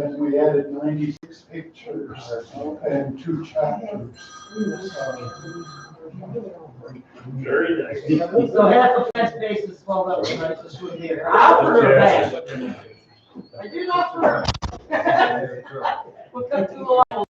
and we added 96 pictures and 2 chapters. Very nice. So half the fan space is swelled up tonight, just with here. I'll put her back. I do not for her. We'll cut to the level.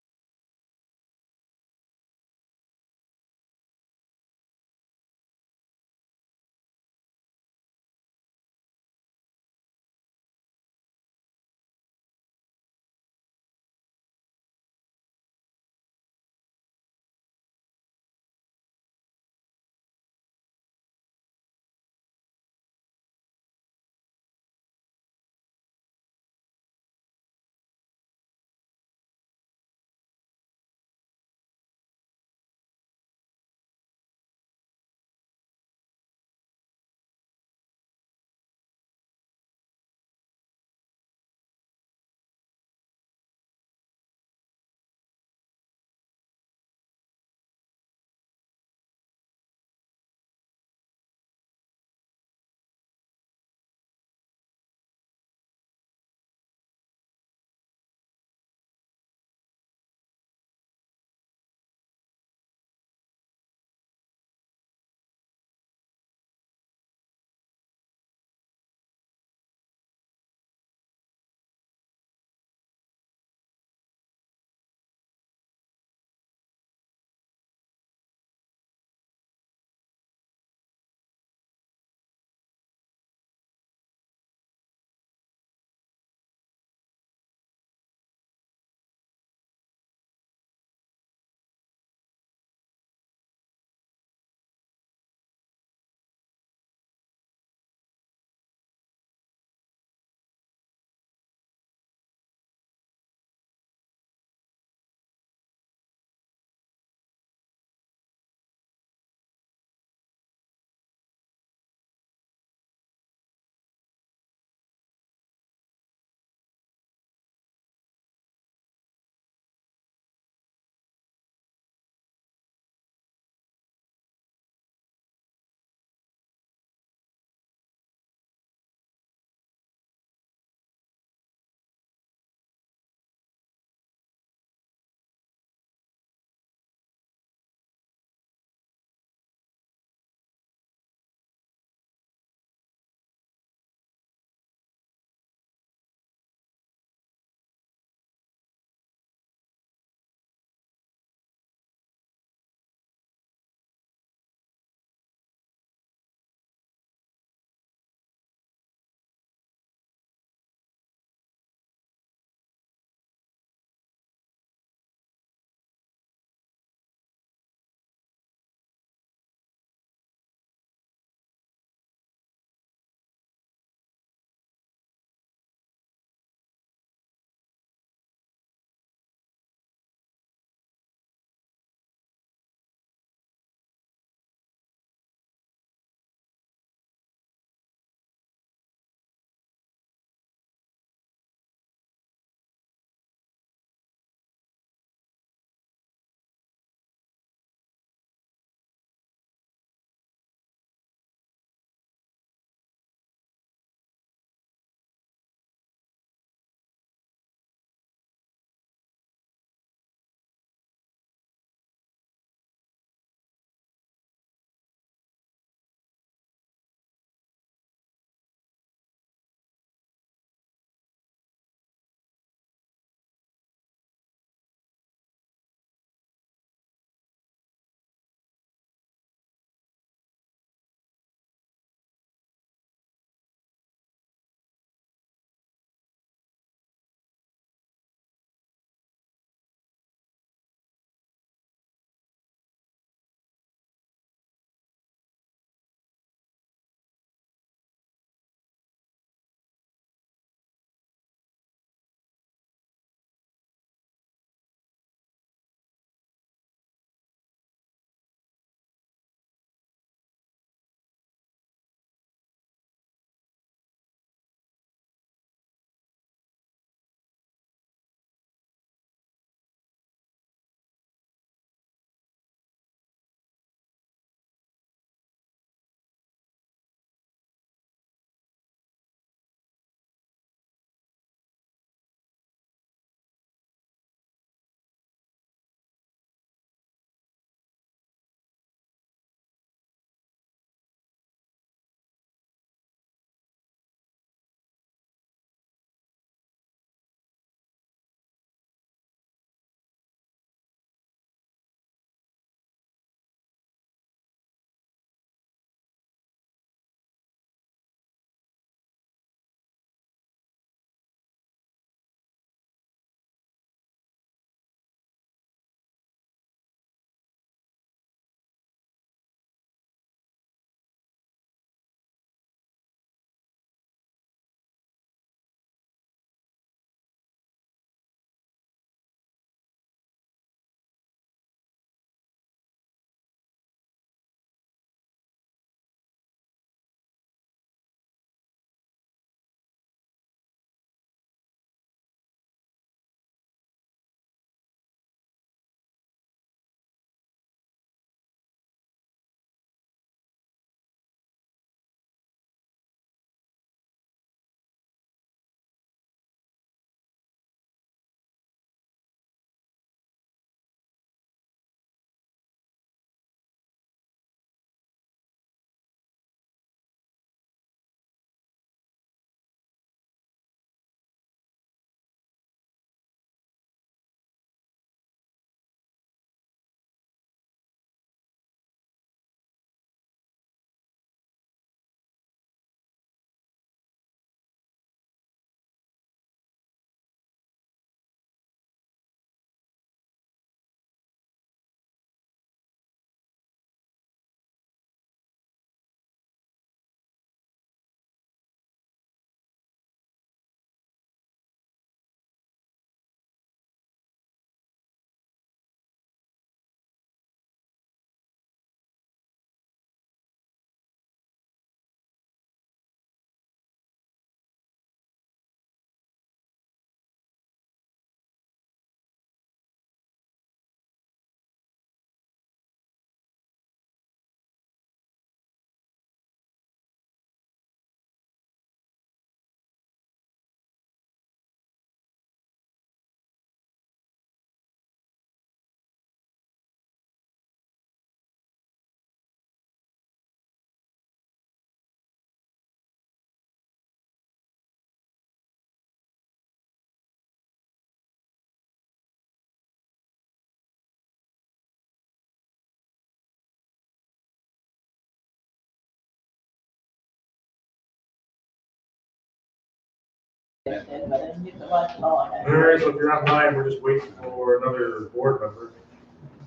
But I didn't get the lunch at all. All right, so if you're online, we're just waiting for another board member.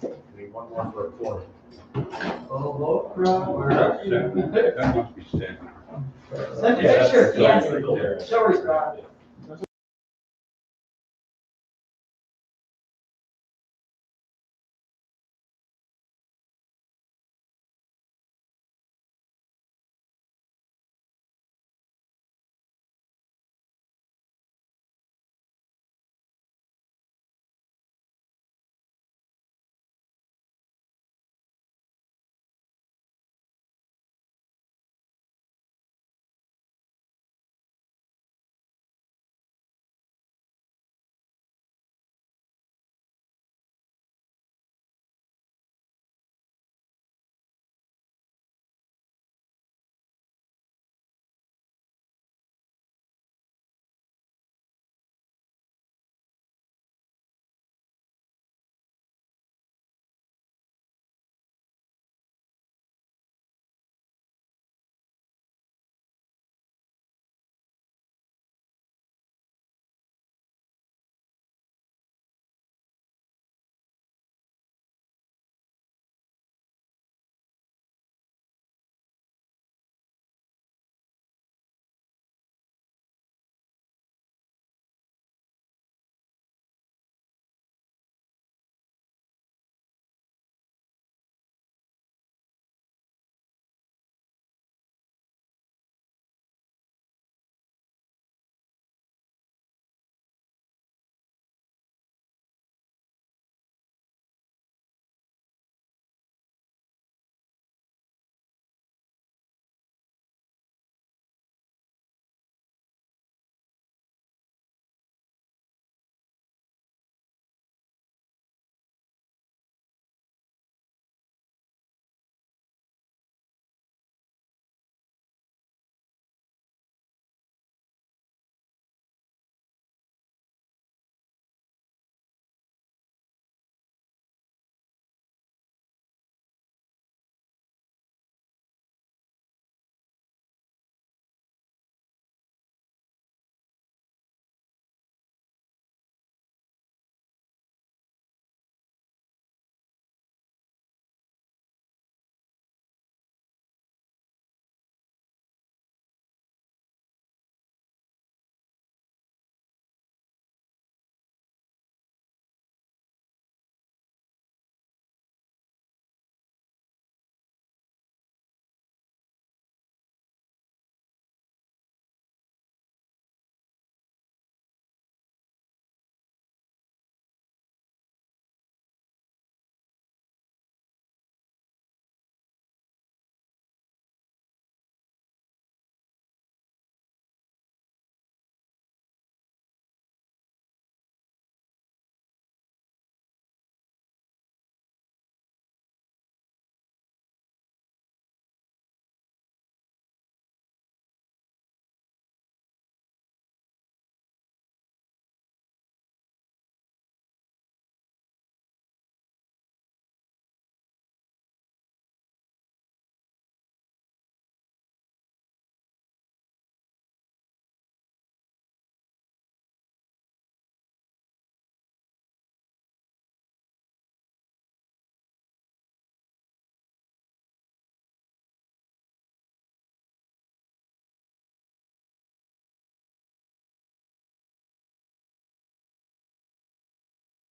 We need one more for a forum. That must be Stan. Send a picture, yes. Show respond.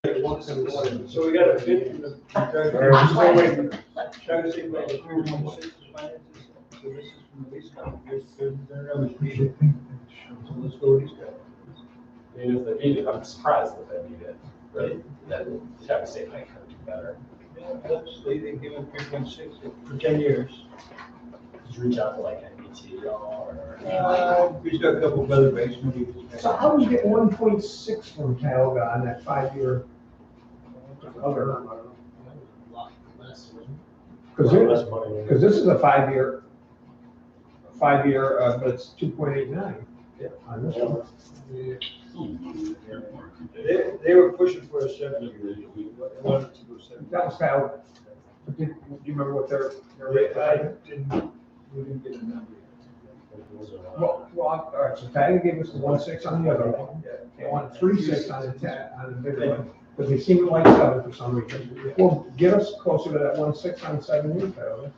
So we got a bid. All right, still waiting. Trying to see about the 3.6 finances. So this is from the lease company. They're another bid. So let's go with these guys. And if they need it, I'm surprised that they need it, right? That Chevy State might come do better. They give it 3.6 for 10 years. Did you reach out to like NBT at all, or? He's got a couple of other bases. So how do you get 1.6 from Tioga on that 5-year? Other, because this is a 5-year, but it's 2.89 on this one. They were pushing for a 7-year. They wanted to go 7. That was Tioga. But do you remember what their rate I was? didn't, we didn't get a number. Well, all right, so Tag gave us the 1.6 on the other one. They want 3.6 on the bigger one, because they seem to like 7 for some reason. Well, get us closer to that 1.6 on 7 years, Tyler.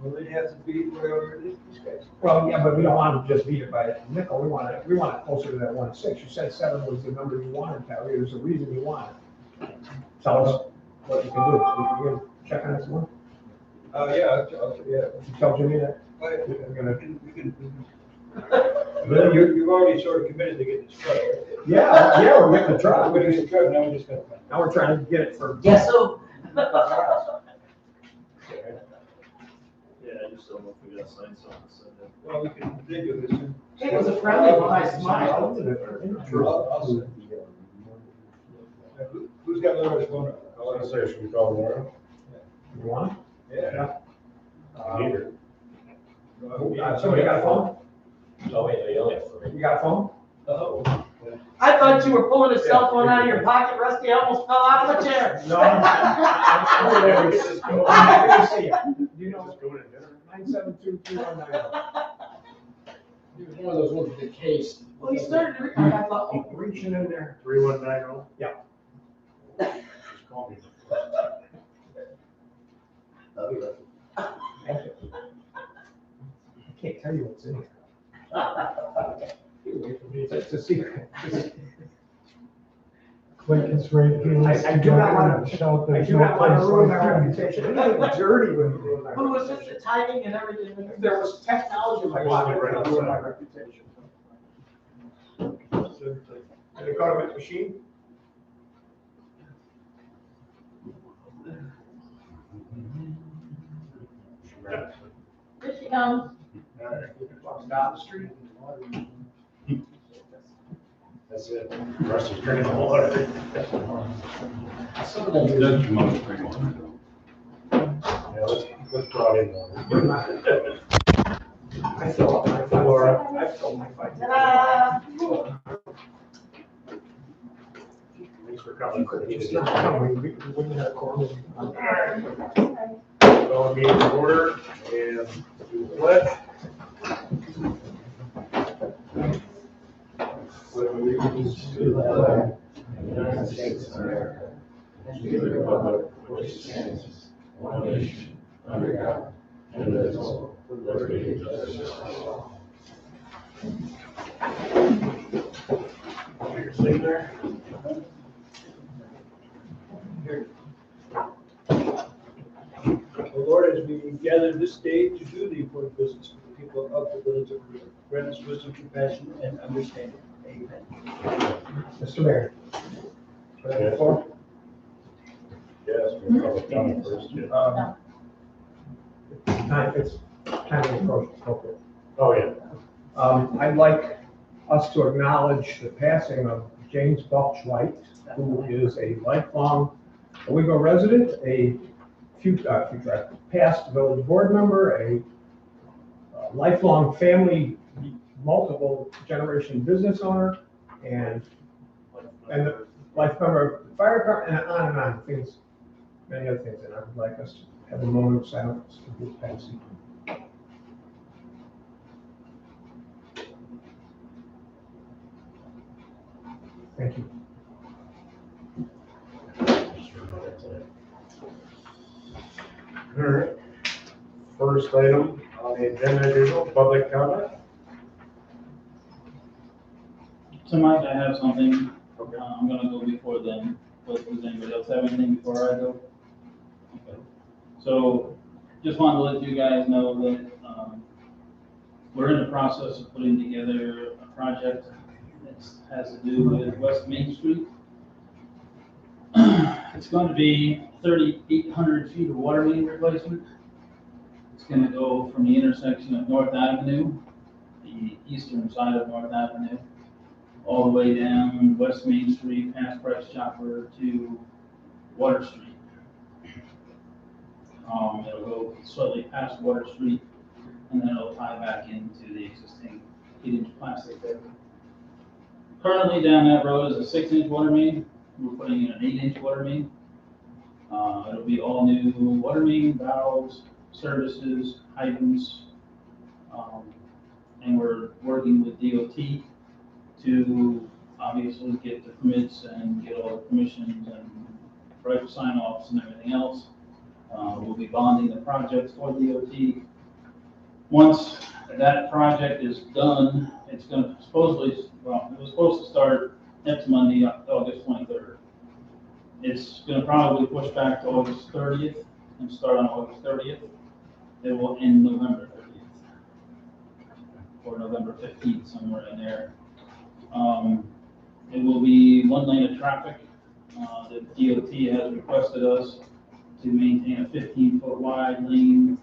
Well, they have to beat whatever it is, these guys. Well, yeah, but we don't want to just beat it by a nickel. We want it closer to that 1.6. You said 7 was the number you wanted, Tyler. There's a reason you want it. Tell us what you can do. You can check on this one. Yeah, yeah. You tell Jimmy that. Oh, yeah. We're gonna- We can. But you've already sort of committed to getting this truck. Yeah, we're getting the truck. We're gonna get the truck, now we just gotta. Now we're trying to get it for. Yes, so. Yeah, I just don't know if we gotta sign something, so then. Well, we can video this. and- It was a friendly one, I smiled. I'll send it. Who's got Laura's phone number? I was gonna say, should we call Laura? You want? Yeah. Neither. Somebody got a phone? Oh, wait, you only have 3. You got a phone? Oh. I thought you were pulling a cell phone out of your pocket, Rusty. I almost fell out of the chair. No. Yeah, we could just go. Let me see it. Do you know, Just go to dinner. 972-3190. It was one of those ones with the case. Well, he started to record, I thought, oh, Reaching in there. 3190? Yeah. Just call me. I can't tell you what's in here. It's a secret. Clinton's right here. I do not want to, Shout I there's do no not want to place ruin my like reputation. Anything dirty would ruin my who was reputation. just the timing and everything? If there was technology in my pocket, it would ruin my reputation. Did it go to my machine? Here she comes. Walks down the street. That's it. Rusty's drinking the water. Some of them. That's most pretty much. Yeah, let's draw it in there. I fill up my five. Laura. I fill my five. Ta-da! Thanks for coming. It's not coming. We wouldn't have corn. Call the meeting to order and do the pledge. Pledge allegiance to the flag of the United States of America, and to the republic for which it stands, one nation, under God, indivisible, with liberty and justice for all. Your signature. Lord, as we gather this day to do the important business for the people of the village of Rio, grant us wisdom, compassion, and understanding. Amen. Mr. Mayor. Should I have the floor? Yes, we'll call it down first. Yeah. It's kind of appropriate. Oh, yeah. I'd like us to acknowledge the passing of James Belch White, who is a lifelong Owego resident, a past village board member, a lifelong family, multiple generation business owner, and a life member of the fire department, and on, things, many other things. And I would like us to have a moment of silence for his passing. Thank you. All right. First item on the agenda, as usual, public comment. Tonight I have something, I'm gonna go before them, but does anybody else have anything before I go? Okay. So, just wanted to let you guys know that, we're in the process of putting together a project that has to do with West Main Street. It's going to be 3,800 feet of water main replacement. It's gonna go from the intersection of North Avenue, the eastern side of North Avenue, all the way down West Main Street, past Price Chopper to Water Street. It'll go slightly past Water Street, and then it'll tie back into the existing 8-inch plastic there. Currently down that road is a 6-inch water main. We're putting in an 8-inch water main. It'll be all new water main, valves, services, hydrants, and we're working with DOT to obviously get the permits and get all the permissions and right sign offs and everything else. We'll be bonding the project for DOT. Once that project is done, it's gonna supposedly, well, it was supposed to start next Monday, August 23rd. It's gonna probably push back to August 30th and start on August 30th. It will end November 30th or November 15th, somewhere in there. It will be one lane of traffic. The DOT has requested us to maintain a 15-foot wide lane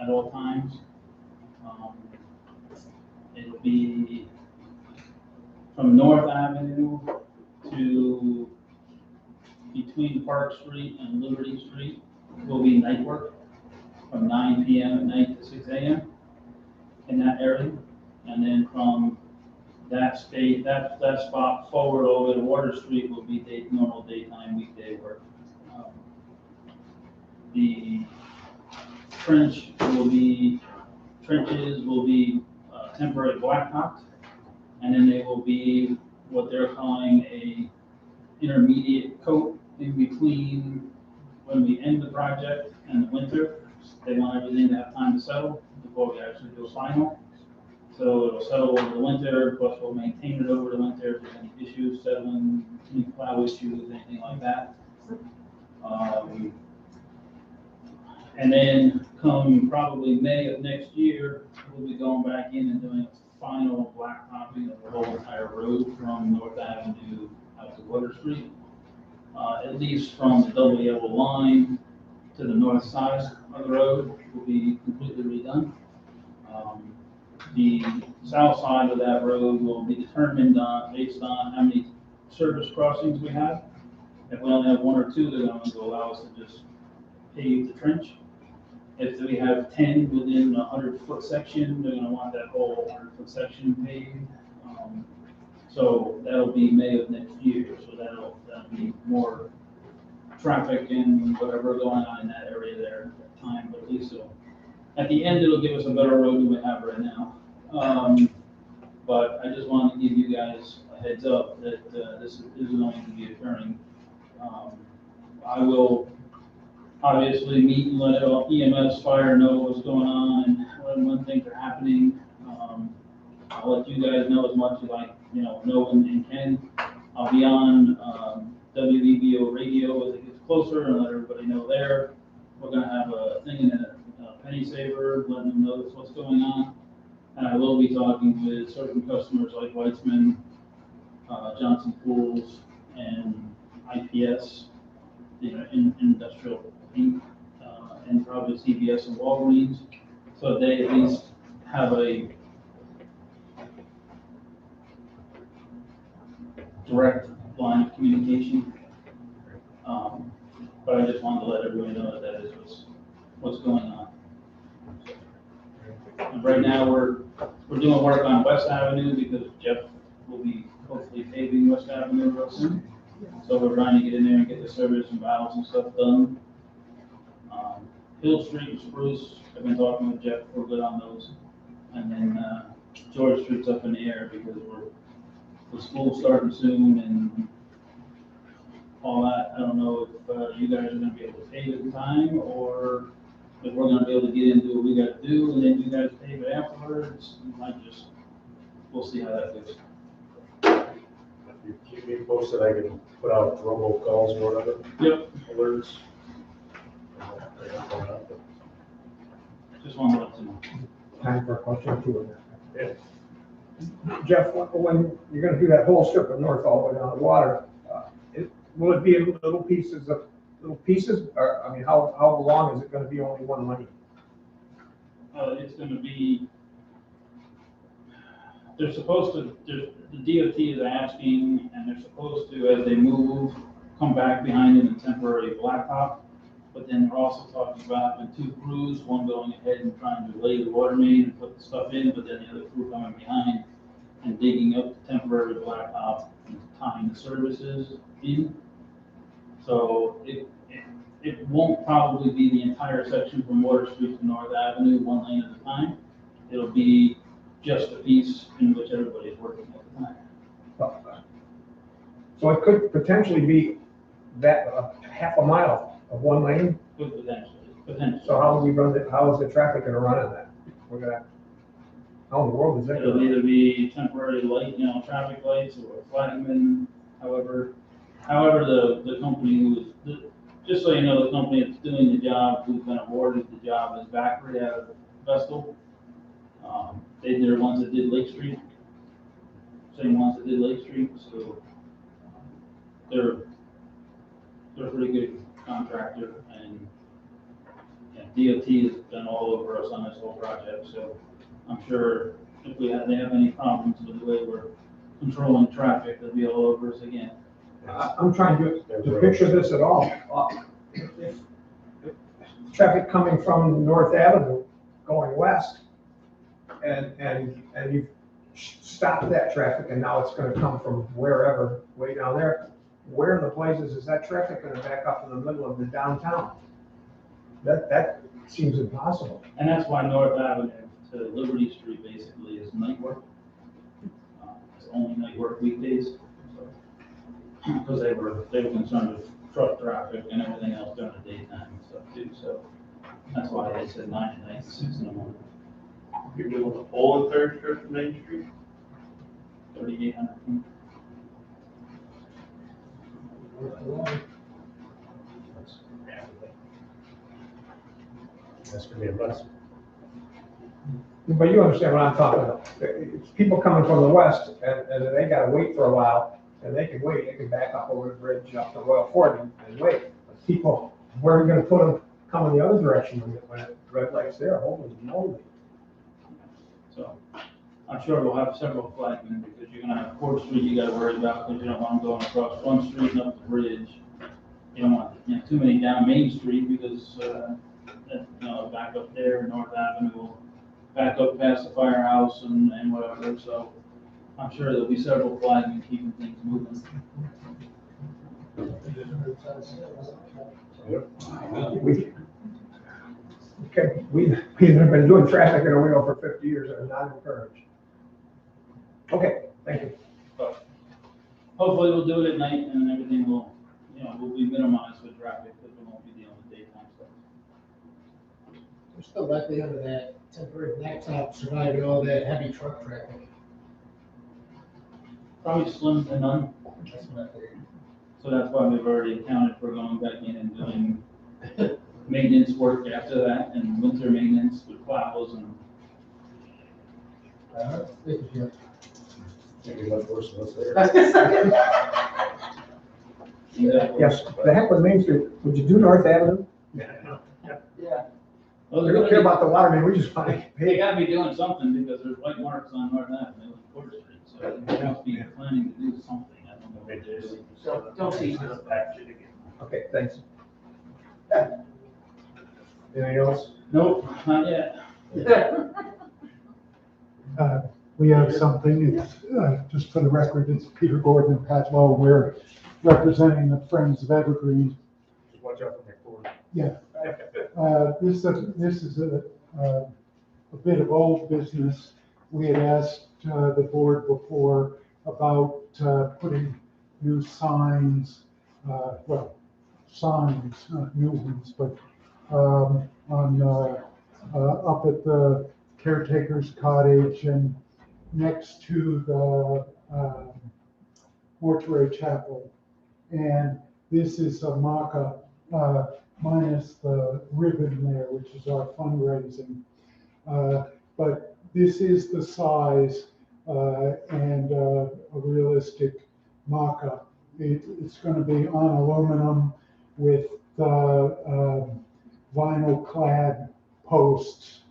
at all times. It'll be from North Avenue to between Park Street and Liberty Street will be night work from 9 p.m. at night to 6 a.m. in that area. And then from that spot forward over to Water Street will be normal daytime weekday work. The trenches will be temporary blacktopped, and then they will be what they're calling a intermediate coat in between when we end the project and the winter. They want everything to have time to settle before we actually do a final. So it'll settle over the winter, plus we'll maintain it over the winter if there's any issues, settling, any plow issues, anything like that. And then come probably May of next year, we'll be going back in and doing a final blacktopping of the whole entire road from North Avenue out to Water Street. At least from the double yellow line to the north side of the road will be completely redone. The south side of that road will be determined based on how many surface crossings we have. If we only have one or two, they're going to allow us to just pave the trench. If we have 10 within a 100-foot section, they're going to want that whole 100-foot section paved. So that'll be May of next year. So that'll be more traffic and whatever going on in that area there at that time. But at least at the end, it'll give us a better road than we have right now. But I just wanted to give you guys a heads up that this is going to be occurring. I will obviously meet and let EMS, fire know what's going on and when things are happening. I'll let you guys know as much as I know and can. I'll be on WVBO radio as it gets closer and let everybody know there. We're gonna have a thing in a penny saver, letting them know what's going on. And I will be talking with certain customers like Weitzman, Johnson Pools, and IPS, industrial paint, and probably CVS and Walgreens. So they at least have a direct line of communication. But I just wanted to let everybody know that is what's going on. And right now we're doing work on West Avenue because Jeff will be hopefully paving West Avenue real soon. So we're trying to get in there and get the service and valves and stuff done. Hill Street and Spruce, I've been talking with Jeff, we're good on those. And then George Street's up in the air because the school's starting soon and all that. I don't know if you guys are gonna be able to pave it in time or if we're gonna be able to get into what we gotta do and then you guys pave it afterwards. We'll see how that goes. If you keep me posted, I can put out robocalls or whatever. Yep. Alerts. Just wanted to let you know. Time for a question or two. Yeah. Jeff, when you're gonna do that whole strip of north all the way down the water, will it be in little pieces, or, I mean, how long is it gonna be only one lane? It's gonna be, they're supposed to, the DOT is asking, and they're supposed to, as they move, come back behind in a temporary blacktop. But then they're also talking about having two crews, one going ahead and trying to lay the water main and put the stuff in, but then the other crew coming behind and digging up the temporary blacktop and tying the services in. So it won't probably be the entire section from Water Street to North Avenue, one lane at a time. It'll be just a piece in which everybody's working at the time. So it could potentially be that, half a mile of one lane. Could potentially. So how do we run it, how is the traffic gonna run on that? We're gonna, how in the world is that It'll gonna? either be temporary light, traffic lights or flagman, however the company just so you know, the company that's doing the job, who's been awarded the job is Backward out of Vestal. They're the ones that did Lake Street, same ones that did Lake Street, so they're a pretty good contractor, and DOT has been all over us on this whole project, so I'm sure if they have any problems with the way we're controlling traffic, they'll be all over us again. I'm trying to picture this at all. If traffic coming from North Avenue going west, and you stop that traffic, and now it's gonna come from wherever, way down there, where in the places is that traffic gonna back up in the middle of the downtown? That seems impossible. And that's why North Avenue to Liberty Street basically is night work. It's only night work weekdays, because they were concerned with truck traffic and everything else during the daytime and stuff too, so that's why they said 9 at night, 6 in the morning, You're doing the whole entire strip of Main Street? 3,800 feet. That's gonna be a mess. But you understand what I'm talking about. It's people coming from the west, and they gotta wait for a while, and they can wait, they can back up over the bridge up to Royal Ford and wait. But people, where are we gonna put them coming the other direction when the red light's there? Holy moly. So I'm sure we'll have several flagmen, because you're gonna have Court Street you gotta worry about, because you don't want them going across Front Street and up the bridge. You don't want, too many down Main Street, because, back up there, North Avenue will back up past the firehouse and whatever, so I'm sure there'll be several flagmen keeping things moving. We've been doing traffic in Owego for 50 years, and I'm not encouraged. Okay, thank you. But hopefully we'll do it at night, and everything will be minimized with traffic, because we won't be dealing with daytime stuff. We're still likely under that temporary blacktop surviving all that heavy truck traffic. Probably slim to none, That's what I figured. so that's why we've already accounted for going back in and doing maintenance work after that, and winter maintenance with plows and. Thank you. Maybe much worse than what's there. Yes, the heck with Main Street. Would you do North Avenue? Yeah. Well, We don't care about the water, man, we just want to get They paid. gotta be doing something, because there's white marks on North Avenue and Court Street, so they must be planning to do something, I don't know what they're doing. So don't tease us. Okay, thanks. Anything else? Nope, not yet. We have something, it's, just for the record, it's Peter Gordon and Pat Lowe, we're representing the Friends of Evergreen. Just watch out for my cord. Yeah. This is a bit of old business. We had asked the board before about putting new signs, signs, not new ones, but up at the caretaker's cottage and next to the mortuary chapel. And this is a mock-up minus the ribbon there, which is our fundraising. But this is the size and a realistic mock-up. It's going to be on aluminum with vinyl clad posts.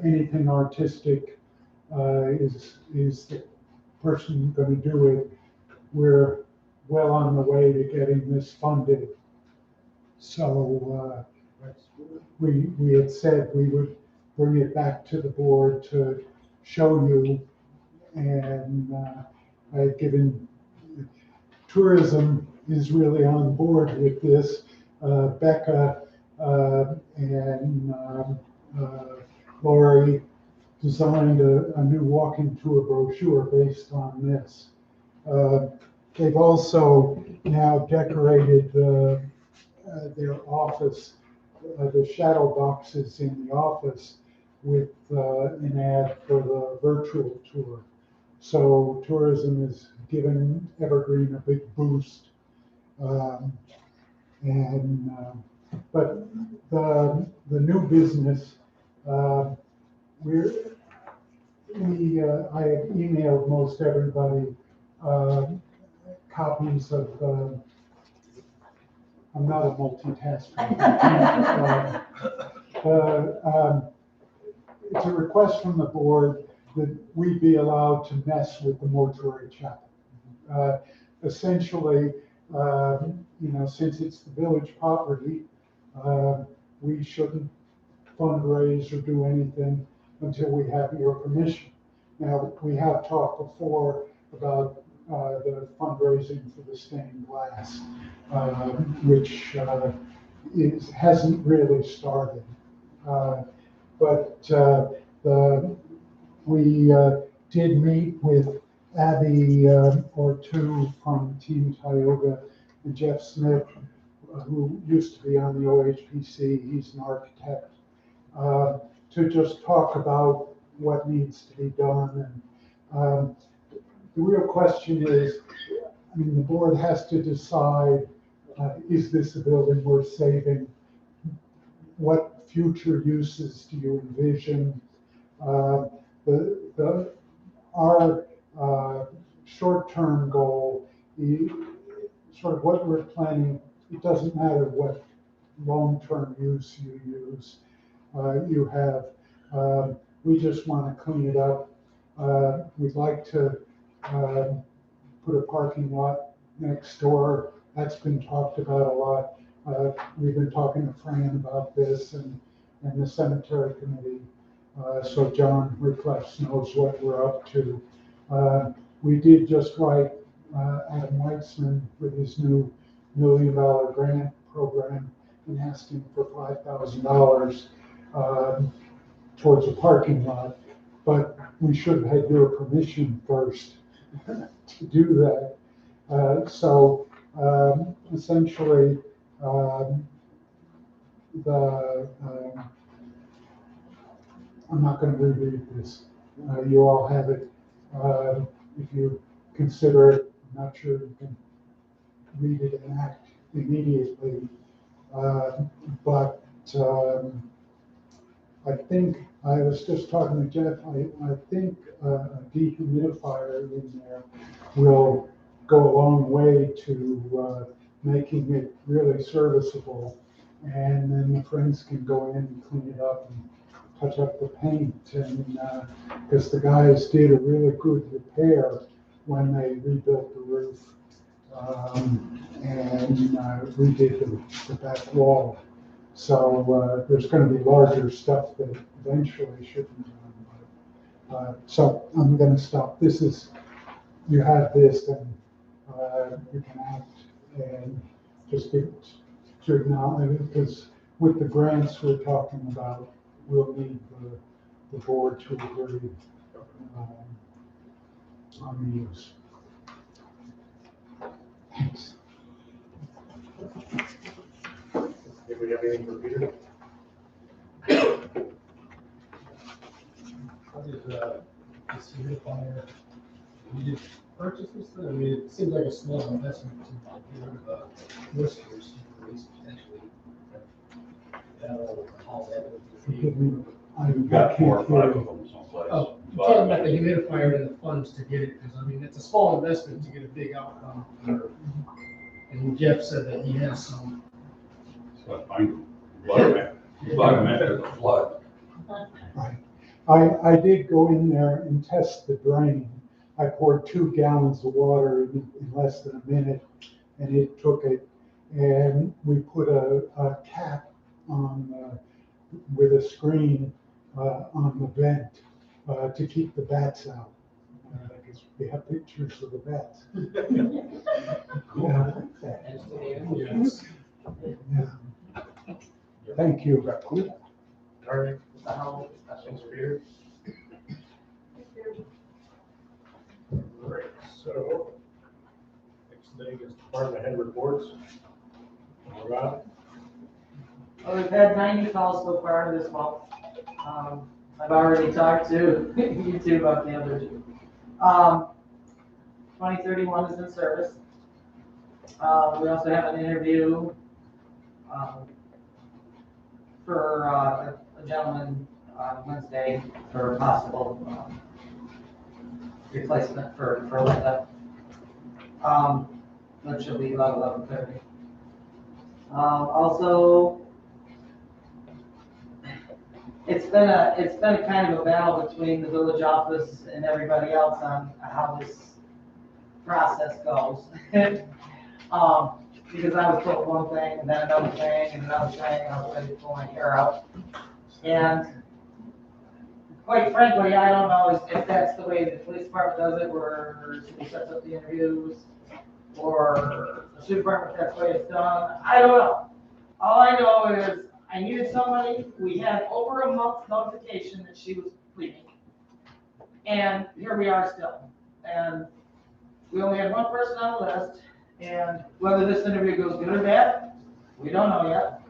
Anything artistic is the person going to do it. We're well on the way to getting this funded. So we had said we would bring it back to the board to show you. And I've given, tourism is really on board with this. Becca and Lori designed a new walking tour brochure based on this. They've also now decorated their office, the shadow boxes in the office with an ad for the virtual tour. So tourism is giving Evergreen a big boost. But the new business, I have emailed most everybody copies of, I'm not a multitasker. It's a request from the board that we be allowed to mess with the mortuary chapel. Essentially, since it's the village property, we shouldn't fundraise or do anything until we have your permission. Now, we have talked before about the fundraising for the stained glass, which hasn't really started. But we did meet with Abby or two from Team Tioga and Jeff Smith, who used to be on the OHPC, he's an architect, to just talk about what needs to be done. And the real question is, the board has to decide, is this a building worth saving? What future uses do you envision? Our short-term goal, sort of what we're planning, it doesn't matter what long-term use you use. We just want to clean it up. We'd like to put a parking lot next door. That's been talked about a lot. We've been talking to Fran about this and the cemetery committee. So John Reflex knows what we're up to. We did just write Adam Weitzman with his new $1 million grant program and asked him for $5,000 towards a parking lot. But we should have had your permission first to do that. Essentially, I'm not going to reread this. You all have it. If you consider it, I'm not sure you can read it and act immediately. But I think, I was just talking to Jeff, I think a dehumidifier in there will go a long way to making it really serviceable. And then the friends can go in and clean it up and touch up the paint. And because the guys did a really good repair when they rebuilt the roof and redid the back wall. So there's going to be larger stuff that eventually should be done. So I'm going to stop. You have this, and you can act and just get to acknowledge, because with the grants we're talking about, we'll need the board to agree on the use. Thanks. If we have anything for Peter? How did this humidifier, you did purchase this thing? I mean, it seems like a small investment to get rid of a whiskers, at least potentially. I don't know how that Forgive would me, We've got 4 or 5 hear of you. them someplace. Oh, I'm talking about the humidifier and the funds to get it, because I mean, it's a small investment to get a big outcome. And Jeff said that he has some. So I find them. Bottom after the flood. Right. I did go in there and test the drain. I poured 2 gallons of water in less than a minute, and it took it. And we put a cap on with a screen on the vent to keep the bats out. Because we have pictures of the bats. Yeah. Thank you. All right. Thanks, Peter. Department head reports. Rob? Well, we've had 90 calls so far this month. I've already talked to you two about the other two. 2031 is in service. We also have an interview for a gentleman on Wednesday for a possible replacement for Linda. Which will be about 11:30. Also, it's been a kind of a battle between the village office and everybody else on how this process goes. Because I was told one thing and then another thing and another thing, I was ready to pull my hair out. And quite frankly, I don't know if that's the way the police department does it, where somebody sets up the interviews, or the street department, that's the way it's done. I don't know. All I know is I needed somebody. We had over a month notification that she was leaving. And here we are still. And we only had one person on the list. And whether this interview goes good or bad, we don't know yet.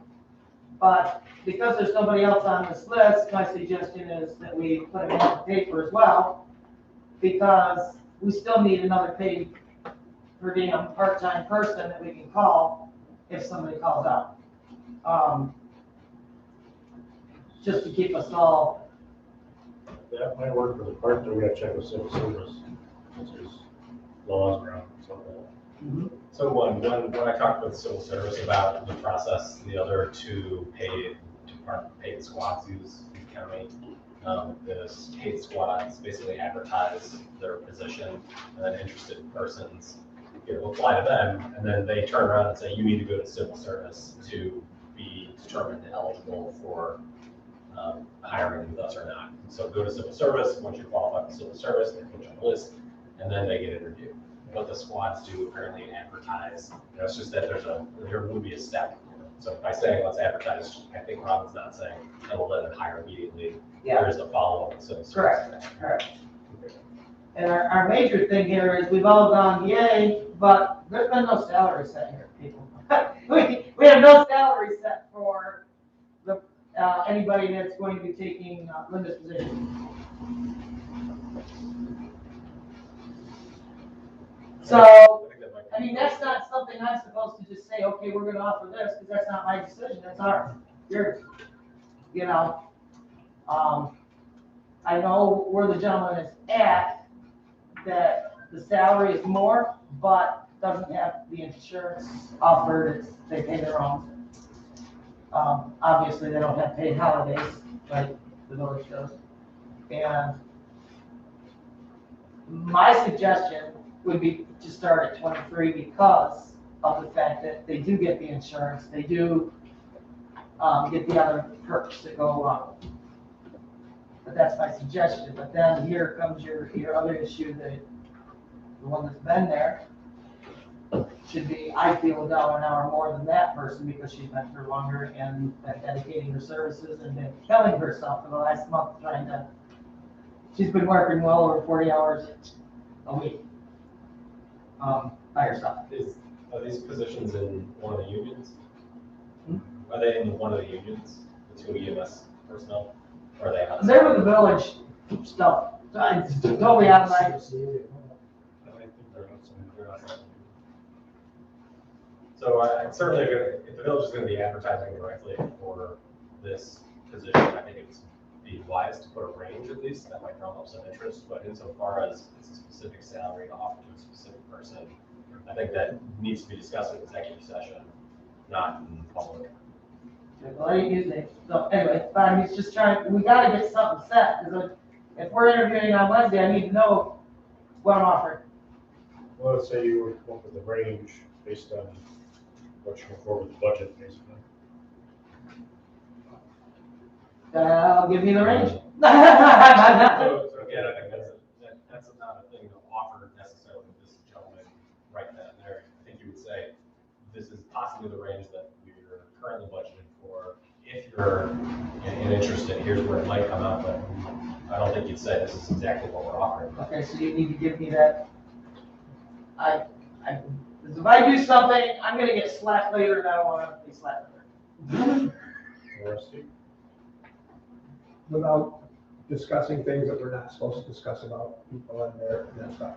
But because there's nobody else on this list, my suggestion is that we put it on the paper as well, because we still need another paid per diem part-time person that we can call if somebody calls out. Just to keep us all. That might work for the part that we gotta check with civil service, since there's laws around something. So when I talked with civil service about the process, the other two paid squads use in the county. The paid squads basically advertise their position, and then interested persons apply to them, and then they turn around and say, you need to go to civil service to be determined eligible for hiring with us or not. So go to civil service. Once you're qualified for civil service, they put you on the list, and then they get interviewed. What the squads do apparently advertise. It's just that there will be a step. So by saying let's advertise, I think Robin's not saying and we'll let them hire immediately. Yeah. There's a follow-up. So Correct. And our major thing here is we've all gone yay, but there's been no salary set here, people. we have no salary set for the anybody that's going to be taking Linda's position. So, I mean, that's not something I'm supposed to just say, okay, we're gonna offer this, because that's not my decision, that's ours, yours. You know, I know where the gentleman is at, that the salary is more, but doesn't have the insurance offered, they pay their own. Obviously, they don't have paid holidays, like the village does. And my suggestion would be to start at 23 because of the fact that they do get the insurance, they do get the other perks that go along. But that's my suggestion. But then here comes your other issue, that the one that's been there should be, I feel, $1 an hour more than that person because she's been here longer and been dedicating her services and been killing herself for the last month trying to. She's been working well over 40 hours a week by herself. Are these positions in one of the unions? Are they in one of the unions, the two EMS personnel? Or are they outside? They were the village stuff. It's totally out of my. I think they're outside. So I certainly, if the village is going to be advertising directly for this position, I think it's be wise to put a range at least. That might draw up some interest, but insofar as it's a specific salary to offer to a specific person, I think that needs to be discussed in executive session, not in public. Well, I didn't use it. So anyway, fine, he's just trying, we gotta get something set, because if we're interviewing on Wednesday, I need to know what I'm offering. Well, let's say you would come up with a range based on what you can afford with the budget, basically. I'll give you the range. So again, I think that's not a thing to offer necessarily to this gentleman right then and there. I think you would say, this is possibly the range that we're currently budgeted for. If you're interested, here's where it might come out, but I don't think you'd say this is exactly what we're offering. Okay, so you need to give me that. This is If I do something, I'm gonna get slapped later and I don't wanna be slapped later. Rusty? Without discussing things that we're not supposed to discuss about people and their stuff.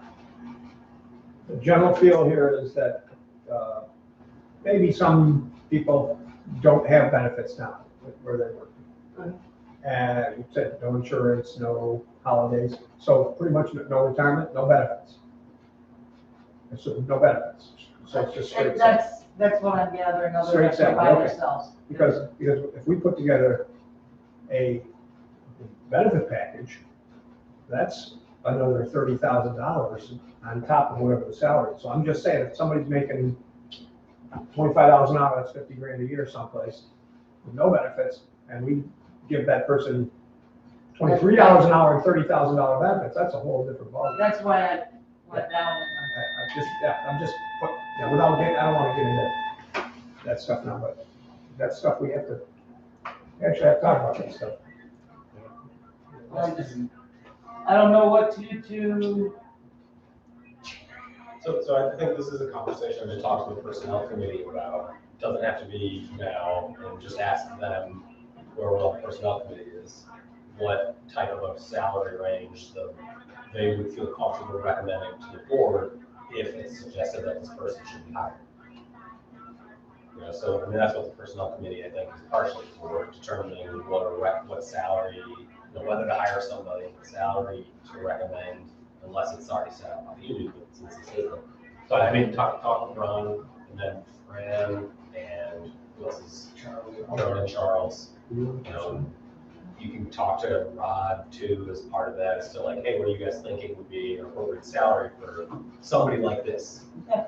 The general feel here is that, maybe some people don't have benefits now where they work. And you said no insurance, no holidays, so pretty much no retirement, no benefits. So no benefits, so it's just straight And salary. that's what I'm gathering, other Straight than by salary, okay. themselves. Because if we put together a benefit package, that's another $30,000 on top of whatever the salary is. So I'm just saying, if somebody's making $25 an hour, that's 50 grand a year someplace, with no benefits, and we give that person $23 an hour and $30,000 benefits, that's a whole different ballgame. That's why I went down and I'm just, without getting, I don't wanna get into that stuff now, but that's stuff we have to, actually have to talk about that stuff. I don't know what to do. So I think this is a conversation to talk to the personnel committee about. Doesn't have to be now, and just ask them where the personnel committee is, what type of a salary range they would feel comfortable recommending to the board if it's suggested that this person should be hired. You know, so I mean, that's what the personnel committee, I think, is partially for, determining what salary, whether to hire somebody, what salary to recommend, unless it's already set up by the union, but since it's isn't. But I mean, talk with Ron, and then Fran, and who else is Charles. You know, you can talk to Rod too as part of that, as to like, hey, what are you guys thinking would be an appropriate salary for somebody like this?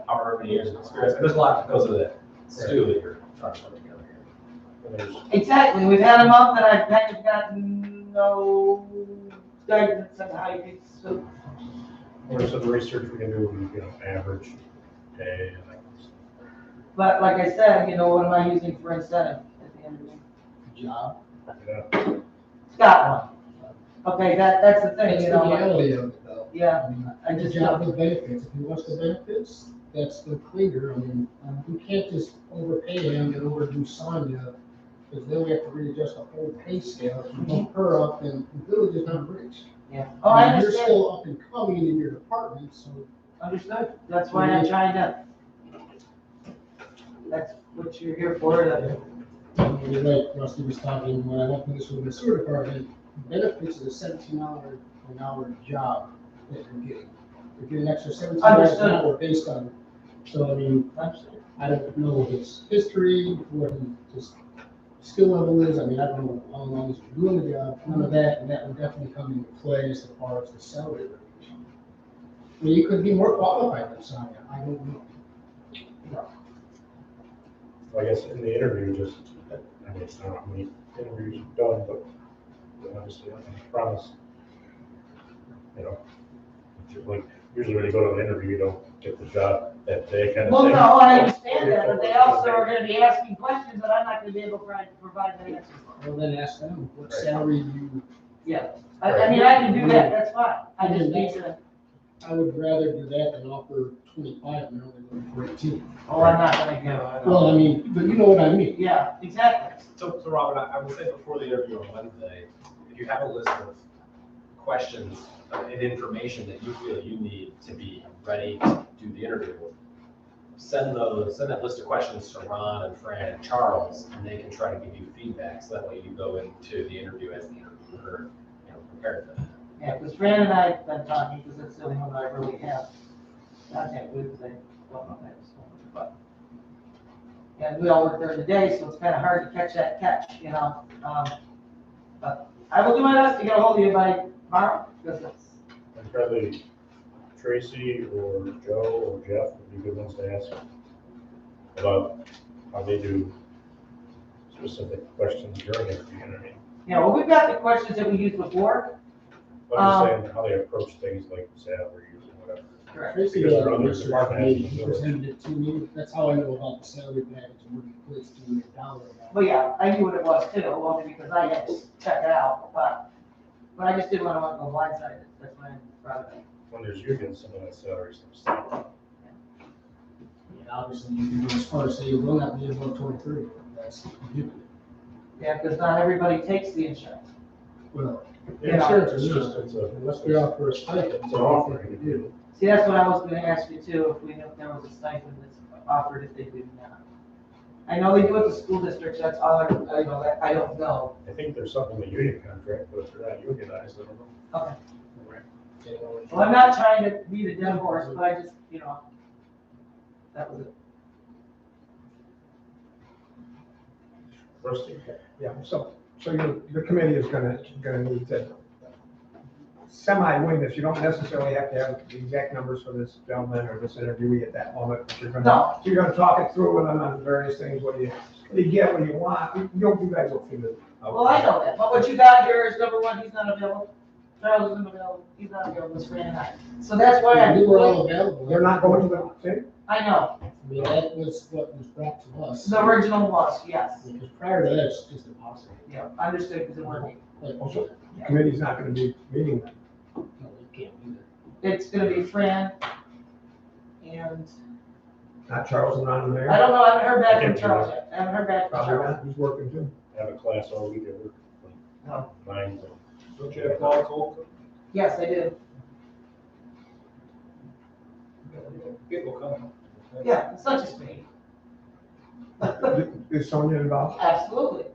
However many years of experience, and there's a lot that goes with it, stew that you're trying to put together here. Exactly, we've had a month and I've kind of gotten no guidance on how you can, so. There's some research we can do, average pay and that. But like I said, what am I using for incentive at the end of the Job. Yeah. Got one. Okay, that's the thing, That's the reality of it though. Yeah, I mean, I the just job don't- with benefits, if he wants the benefits, that's the cleaner. I mean, we can't just overpay him and overdo Sonya, because then we have to readjust the whole pay scale. If you bump her up, then the village is not rich. Yeah. Oh, I You're understand, still up and coming in your department, so. understood. That's why I'm trying to, that's what you're here for, You're right, Rusty was talking, when I went to this with the sewer department, benefits is a $17 an hour job that you're getting. You're getting an extra $17 an Understood. hour based on, so I mean, I don't know his history, what his skill level is, I mean, I don't know how long he's been doing the job, none of that, and that would definitely come into play as far as the salary range. I mean, you could be more qualified than Sonia, I don't know. I guess in the interview, I mean, it's not how many interviews you've done, but obviously, I can promise. Like, usually when you go to an interview, you don't get the job that day kind of Well, thing. no, I understand that, but they also are gonna be asking questions that I'm not gonna be able to provide the answers for. Well, then ask them, what salary do you, Yeah, I mean, I can do that, that's fine, I just need to, I would rather do that than offer 25 and they're only looking for 18. oh, I'm not gonna give it. Well, I mean, but you know what I mean. Yeah, exactly. So Robert, I would say before the interview on Wednesday, if you have a list of questions and information that you feel you need to be ready to do the interview, send that list of questions to Ron and Fran and Charles, and they can try to give you feedback, so that way you go into the interview as the interviewer, prepared for that. Yeah, because Fran and I have been talking, because it's the only one I really have contact with, they don't know that, so, but. And we all work during the day, so it's kind of hard to catch that catch, but I will do my best to get a hold of you by tomorrow, because it's, And probably Tracy or Joe or Jeff would be good ones to ask about how they do specific questions during the interview, I mean. well, we've got the questions that we used before. I'm just saying how they approach things like salaries and whatever. Correct. Tracy Because does our a other research department committee, has he to do it. presented it to me, that's how I know about the salary package and what he puts to the dollar amount. Well, yeah, I knew what it was too, only because I had to check it out, but I just didn't want to go blindsided, that's why I brought it up. When there's unions, some of that salary stuff. obviously you can go as far as say you will not be above 23, that's you. Yeah, because not everybody takes the insurance. Well, Yeah. insurance is It's just, just, it's a, unless we offer a stipend. it's an offering to do. See, that's what I was gonna ask you too, if we knew if there was a stipend that's offered if they do not. I know they do it to school districts, that's all I know, that I don't know. I think there's something in the union contract, but if they're not unionized, I don't know. Okay. Well, I'm not trying to be the dead horse, but I just, that was it. Rusty? Yeah, so the committee is gonna need to semi-wing this. You don't necessarily have to have the exact numbers for this gentleman or this interviewee at that moment, but you're No. gonna talk it through with them on various things, what do you get, what do you want, you guys will figure it out. Well, I know that, but what you got here is number one, he's not available. Charles isn't available, he's not available, it's Fran and I. So that's why We were all available. They're not going to the thing? I know, I mean, that was what was brought to us. the original was, yes. Because prior to that, it's just impossible. Yeah, understood, because it wasn't. Like, Also, the committee's not gonna be meeting then. no, we can't do that. It's gonna be Fran and, Not Charles and Ron and Mayor? I don't know, I haven't heard back from Charles yet, I haven't heard back from Probably Charles. not, he's working too. Have a class all week at work. No. 9 to. Don't you have Paul Cole? Yes, I do, People come. yeah, it's not just me. Is Sonia involved? Absolutely,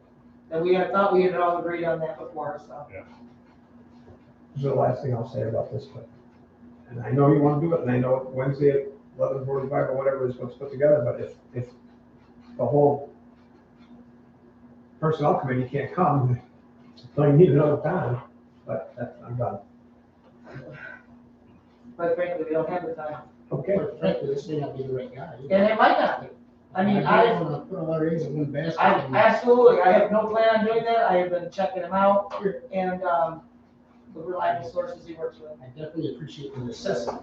and we had thought we had all agreed on that before, so. This is the last thing I'll say about this, but, and I know you wanna do it, and I know Wednesday at 11:45 or whatever is what's put together, but if the whole personnel committee can't come, so you need another time, but that's, I'm done. But frankly, we don't have the time, Okay, But frankly, this may not be the right guy. and it might not be. I mean, I don't wanna put a lot of eggs in one basket. absolutely, I have no plan on doing that, I have been checking him out, and, the reliable sources he works with. I definitely appreciate the necessity.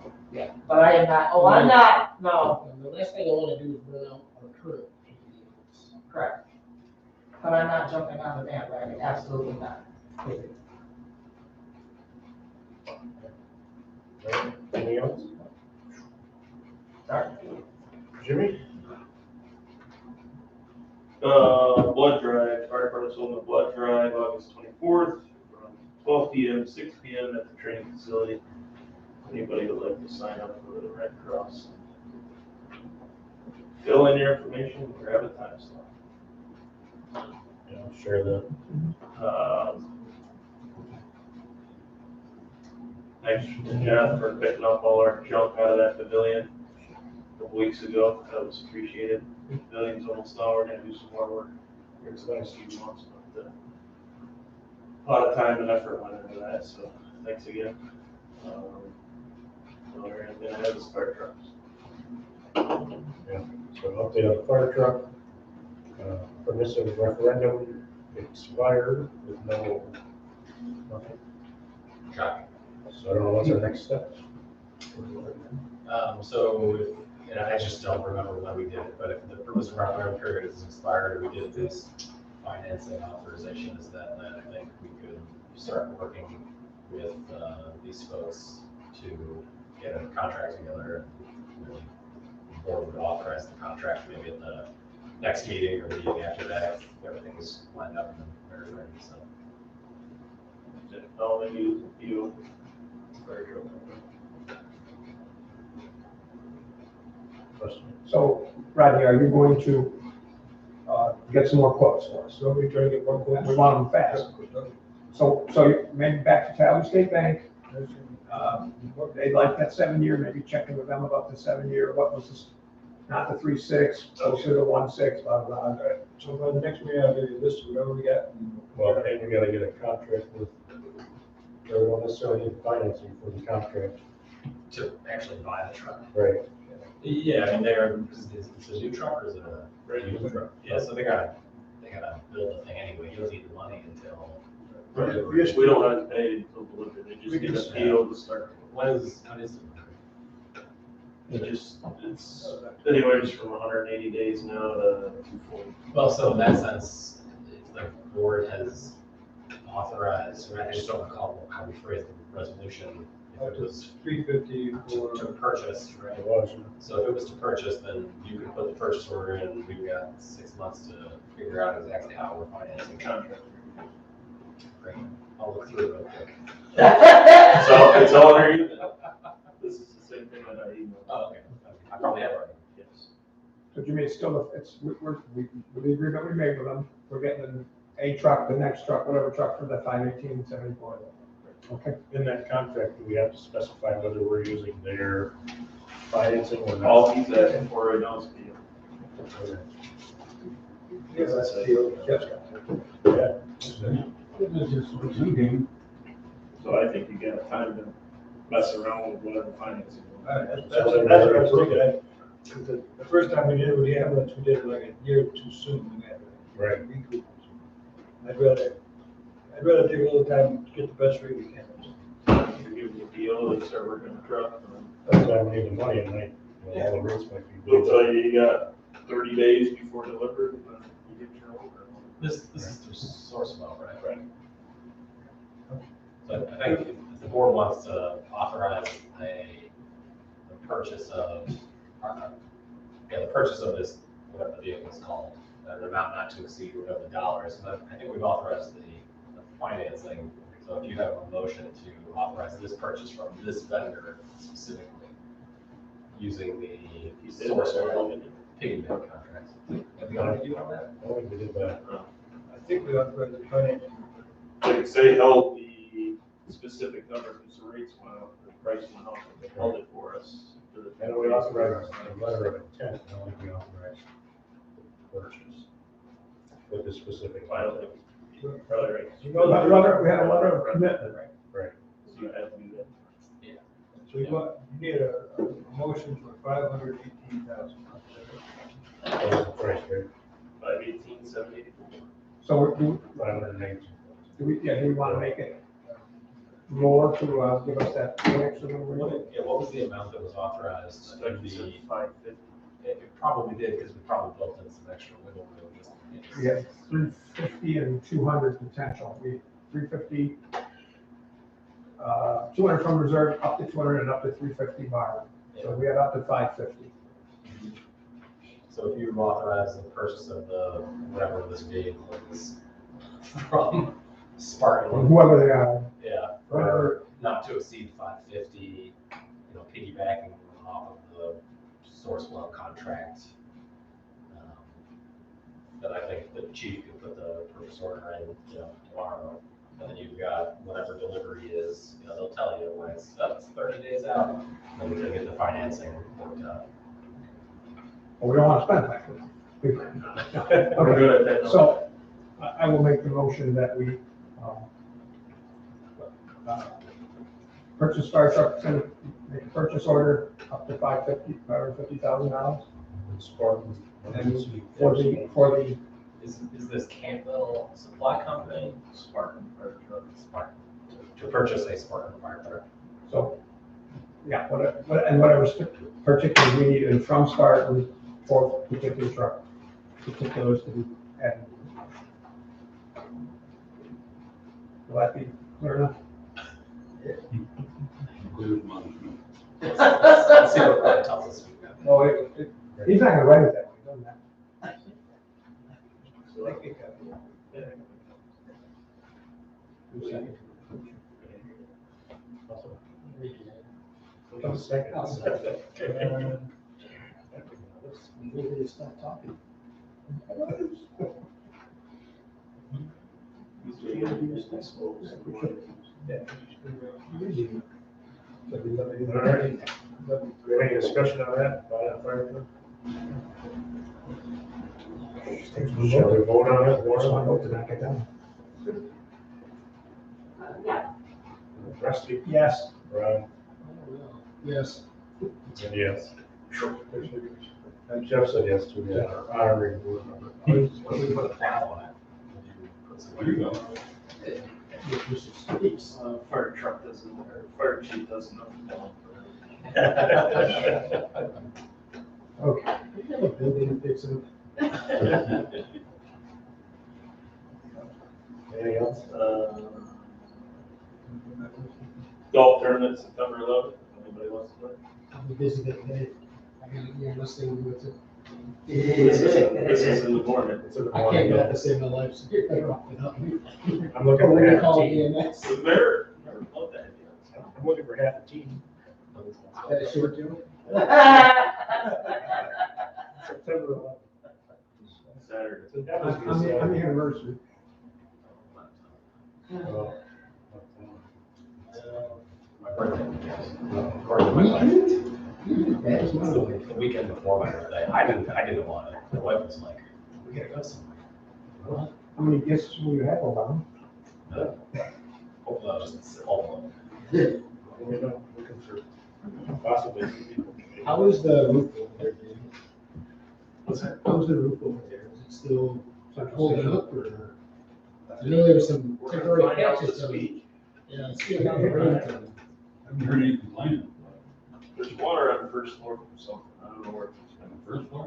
But I am not, I'm not, no, And the last thing I wanna do is burn out our current employees. correct. But I'm not jumping on the bandwagon, absolutely not. Anything else? Sorry. Jimmy? Blood drive, fire department's holding a blood drive August 24th, from 12 PM, 6 PM at the training facility. Anybody would like to sign up for the Red Cross? Fill in your information, grab a time slot. Yeah, share the. Thanks to Jeff for picking up all our junk out of that pavilion a couple weeks ago. That was appreciated. The pavilion's almost done. We're gonna do some more work here in the next few months, but a lot of time and effort went into that, so thanks again. Another thing I have is fire trucks. Yeah, so an update on the fire truck. Permissive referendum expired with no, nothing. Shocking. So I don't know what's our next step. So, I just don't remember when we did it, but if the purpose of our period is expired, we did this financing authorization, is that then I think we could start working with, these folks to get a contract together. And really, the board would authorize the contract maybe at the next meeting or meeting after that, if everything is lined up and very ready, so. Oh, maybe you, fire truck. so Rodney, are you going to, get some more quotes for us? So we try to get one quote. We want them fast. So maybe back to Tally State Bank, they'd like that 7-year, maybe checking with them about the 7-year, what was this? Not the 3.6, closer to 1.6, blah, blah, blah. So by the next meeting, I'll give you a list of whatever we got. Well, and we gotta get a contract with, they don't necessarily need financing for the contract. To actually buy the truck. Right. Yeah, I mean, it's a new truck or is it a used truck? Yeah, so they gotta build the thing anyway, you don't need the money until. We don't have to pay until delivered, they just get a deal to start. When is It's anywhere just from 180 days now to 240. well, so in that sense, if the board has authorized, I just don't recall how we phrased the resolution, If it was $350 to for, purchase, right? It was. So if it was to purchase, then you could put the purchase order in, and we've got 6 months to figure out exactly how we're financing it. Contract. Great. I'll look through it real quick. It's all there. This is the same thing that I emailed. Oh, okay. I probably have already. Yes. So Jimmy, it's still, with the agreement we made with them, we're getting a truck, the next truck, whatever truck for the 5/18/74. Okay, In that contract, do we have to specify whether we're using their financing or not? All he's asking for right now is the deal. yes, that's the deal. Yes. So I think you got time to mess around with whatever financing. That's what I was looking at. The first time we did it with the ambulance, we did it like a year too soon. We had to Right. recoup. I'd rather take a little time to get the best rate we can. You give them a deal, they start working on the truck. That's why we need the money, and all the rates might be. They'll tell you you got 30 days before delivery, and then you get your order. This is through Sourcewell, right? Right. So I think if the board wants to authorize the purchase of, the purchase of this, whatever the vehicle is called, an amount not to exceed whatever the dollar is, but I think we've authorized the financing. So if you have a motion to authorize this purchase from this vendor specifically, using the Sourcewell piggyback contracts. Have you already do all that? I think we did that. I think we authorized the financing. Like say held the specific number, because the rates went up, the price went up, but they held it for us. For the And we authorized a letter of intent, I don't think we authorized the purchase with the specific. I don't think, you're probably right. You know, that letter, we had a letter of commitment. Right. So you have to do that. So you need a motion for $518,000. That was the price, right? 518, 780. so do 519. do we want to make it more to give us that extra number? What was the amount that was authorized? I think you said 550. It probably did, because we probably built in some extra wiggle room, just in case. We have 350 and 200 potential. We 350, 200 from reserve, up to 200 and up to 350 borrowed. So we have up to 550. So if you authorize the purchase of the, whatever this vehicle is, from Or Spartan, whoever they are, yeah, whatever. for not to exceed 550, piggybacking off of the Sourcewell contract, that I think the chief could put the purchase order in, tomorrow. And then you've got whatever delivery is, they'll tell you when it's 30 days out, then we can get the financing worked out. Well, we don't want to spend that. We're good at that. So I will make the motion that we purchase fire truck, make a purchase order up to $550,000. Spartan. And for the, Is this Campbell Supply Company? Spartan fire truck. Spartan. To purchase a Spartan fire truck. so, yeah, whatever particularly we need from Spartan for particular truck, particulars to be added. Will that be clear enough? Include money. Let's see what Brian tells us. No, he's not gonna write it that way, doesn't that? So I think, Second. Maybe stop talking. All right. Any discussion on that? Shall we vote on it? I hope to knock it down. Yeah. Rusty, Yes. Ron, Yes. and yes. And Jeff said yes to that, honoring board member. What do we put a plow on it? Would you put some- fire truck doesn't, or fire chief doesn't know. Okay. Anything else? Golf tournament September 11th, if anybody wants to play. I'll be busy that day. I got, listening to it. This is in the morning. It's in the I can't morning. get up to save my life, so you're better off than up. I'm looking for When they half a call team. EMS. The mayor, never loved that idea. I'm looking for half a team. That a short deal? September 11th. Saturday. So that must be a On the Saturday. anniversary. Oh. My birthday, yes. According to my wife. That is my life. The weekend before my birthday, I didn't want it. My wife was like, we gotta go somewhere. How many guests will you have around? Hopefully I'll just all You know, looking for possibly some people. How is the roof over there, Jim? What's that? How's the roof over there? Is it still holding up or? I know there was some We're gonna temporary find out patches this to it. week. Yeah, it's still not rain. I haven't heard any complaints. There's water on the first floor from something. I don't know where it's On the first floor?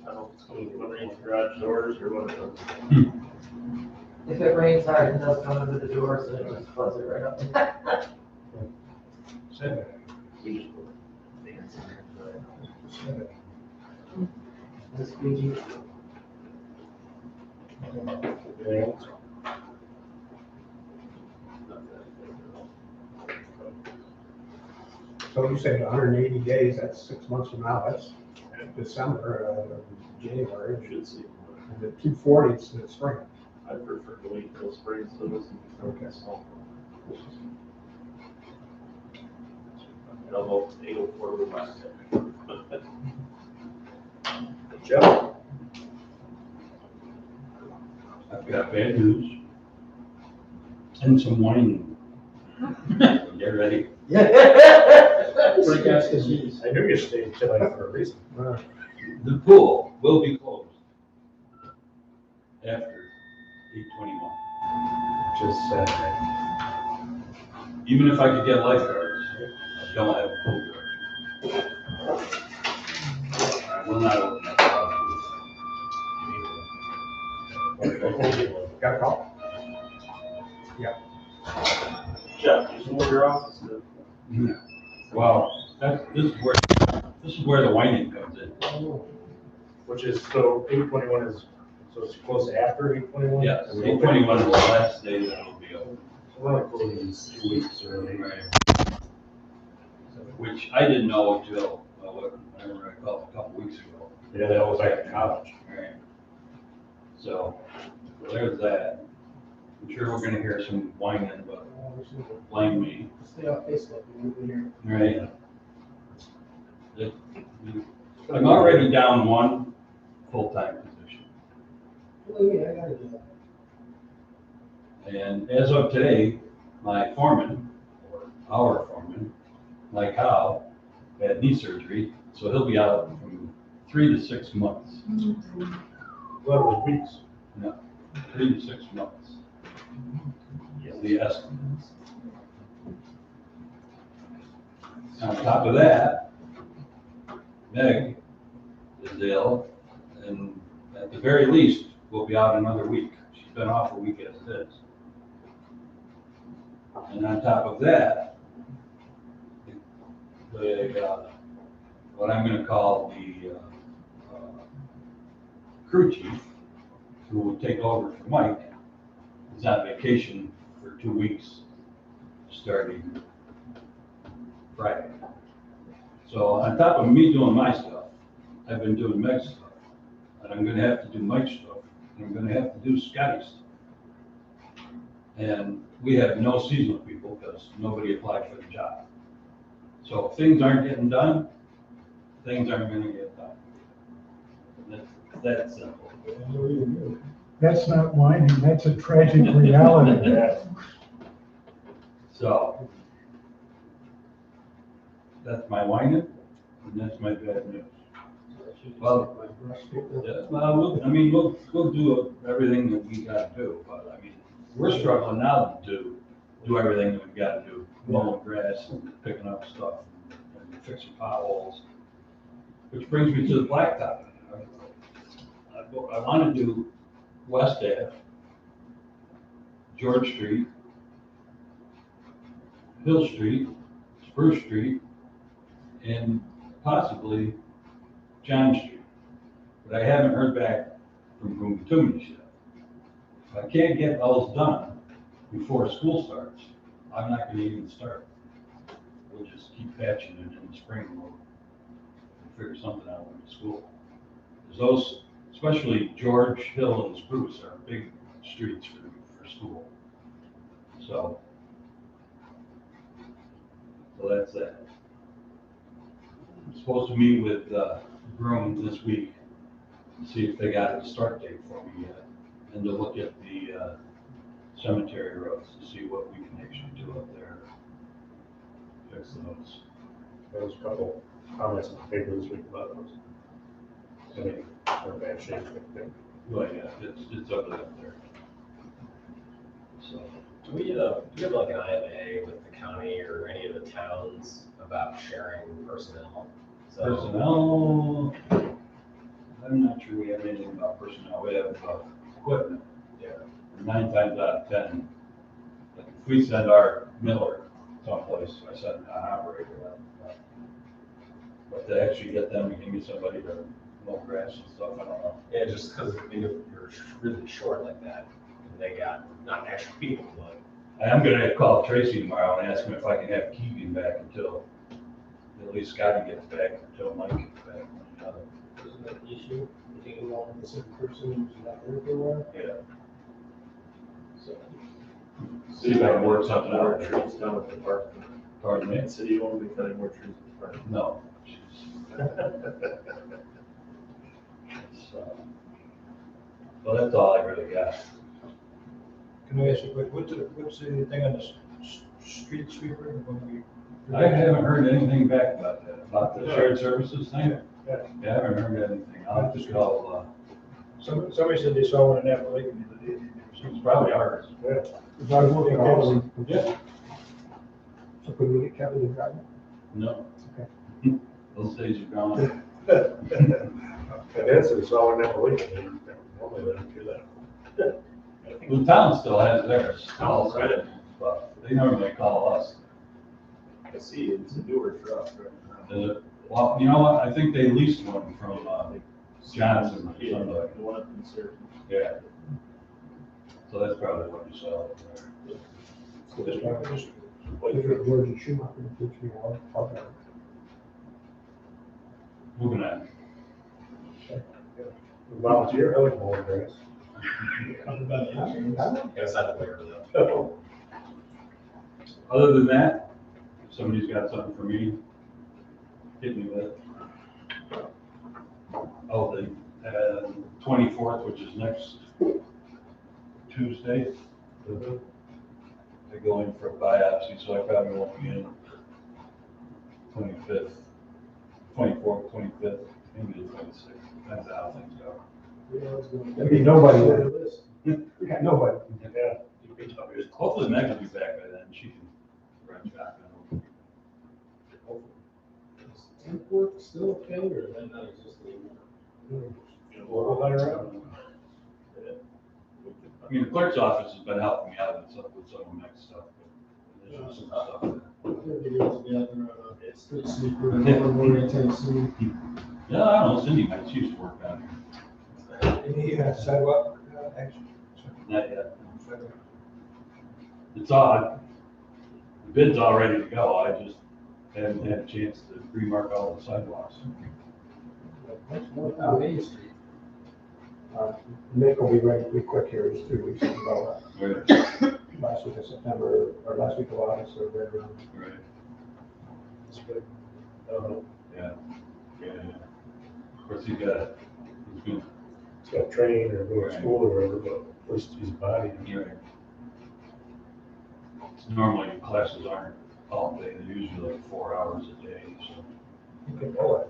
I don't know if it's coming underneath the garage doors or what it is. If it rains hard, it does come under the doors and it just floods it right up. We just put fans in there. This squeegee. Yeah. So you say 180 days, that's 6 months from now, that's December, January, Should see. and the 240 is the spring. I prefer to wait till spring, so this is. Okay. I don't know if 804 would last. Jeff? I've got bad news. And some wine. Get ready. Break out the shoes. I knew you stayed tonight for a reason. The pool will be closed after 8/21. Just Saturday. Even if I could get lifeguards, I don't have a pool guard. I will not open up the pool. Got a call? Jeff, you should move your office to. Well, this is where the whining comes in. Which is, so 8/21 is, so it's close after 8/21? Yes, 8/21 is the last day that it'll be open. So we're only closing 2 weeks early. Right. Which I didn't know until, whenever I called a couple weeks ago. Yeah, that was back in college. Right. So, there's that. I'm sure we're gonna hear some whining, but blame me. Stay off Facebook. We'll be here. Right. I'm already down one full-time position. Oh, yeah, I gotta do that. And as of today, my foreman, or our foreman, like Hal, had knee surgery, so he'll be out from 3 to 6 months. Well, it was weeks. No, 3 to 6 months. The estimate. On top of that, Meg is ill, and at the very least, will be out another week. She's been off a week as it is. And on top of that, what I'm gonna call the crew chief, who will take over for Mike, is on vacation for 2 weeks, starting Friday. So on top of me doing my stuff, I've been doing Meg's stuff, and I'm gonna have to do Mike's stuff, and I'm gonna have to do Scotty's stuff. And we have no seasonal people because nobody applied for the job. So if things aren't getting done, things aren't gonna get done. That's simple. That's not whining, that's a tragic reality. Yeah. So that's my whining, and that's my bad news. Well, we'll do everything that we gotta do, but I mean, we're struggling now to do everything that we've gotta do, mowing grass and picking up stuff and fixing potholes. Which brings me to the blacktop. I wanna do West Ave, George Street, Hill Street, Spruce Street, and possibly John Street. But I haven't heard back from Toomey's yet. If I can't get those done before school starts, I'm not gonna even start. We'll just keep patching it in the spring, we'll figure something out with the school. Because those, especially George, Hill, and Spruce are big streets for school. So that's that. I'm supposed to meet with Groom this week, to see if they got a start date for me yet, and to look at the cemetery roads to see what we can actually do up there. Fix those. There was a couple comments in the paper this week about those. I mean, they're in bad shape, I think. Well, yeah, it's ugly up there. So, Do we have like an IMA with the county or any of the towns about sharing personnel? So, personnel, I'm not sure we have anything about personnel, we have equipment. yeah. 9 times out of 10, like if we send our miller someplace, I send an operator out. But to actually get them, to give me somebody to mow grass and stuff, I don't know. Yeah, just because I mean, if you're really short like that, and they got not extra people, but I'm gonna call Tracy tomorrow and ask him if I can have Keegan back until at least Scotty gets back, until Mike gets back. Isn't that an issue? You take along with the same person who's not there for a while? Yeah. So, See if I can work something More out. trees down at the park. Pardon me? City won't be cutting more trees at the park. No. Well, that's all I really got. Can I ask you a quick, what's the thing on the street sweeper when we? I haven't heard anything back about that, about the shared services thing. Yeah. Yeah, I haven't heard anything. I'll just call, Somebody said they saw one in Apple Lake the other day. it's probably ours. Yeah. If I work at all of them, Yeah. so could we get Kevin to drive it? No. Okay. Those days are gone. And answer, it's all in that week, and normally they don't do that. The town still has theirs. Oh, right. But they normally call us. I see, it's a newer truck right now. Well, you know what? I think they leased one from Johnson or Yeah, somebody. the one up in Surrey. Yeah. So that's probably what you saw over there. So this one, just Like wait for George Schumacher, which we all talk about. Moving on. volunteer, I like mowing grass. Guess I'd wait for them. Other than that, if somebody's got something for me, hit me with it. Oh, the 24th, which is next Tuesday. I go in for a biopsy, so I probably won't be in 25th, 24th, 25th, maybe the 26th. Depends how things go. There'd be nobody there. We got nobody. Yeah. Hopefully Meg will be back by then. She can run shotgun. is temp work still a thing, or is that not existing anymore? We'll let her out. I mean, the clerk's office has been helping me out with some of Meg's stuff. But there's just some stuff there. Everybody else will be out there on a street sweeper and more anytime soon. Yeah, I don't know, Cindy might, she used to work down here. Any sidewalk action? Not yet. It's all, the bid's all ready to go, I just haven't had a chance to remark all the sidewalks. Main Street. Nick will be ready pretty quick here, just 3 weeks ago, Right, last week of September, or last week of August, or right around. right, It's good. yeah. Of course, he's good. It's got training or go to school or whatever, but at least his body. Right. Normally classes aren't all day, they're usually like 4 hours a day, so. You can mow it.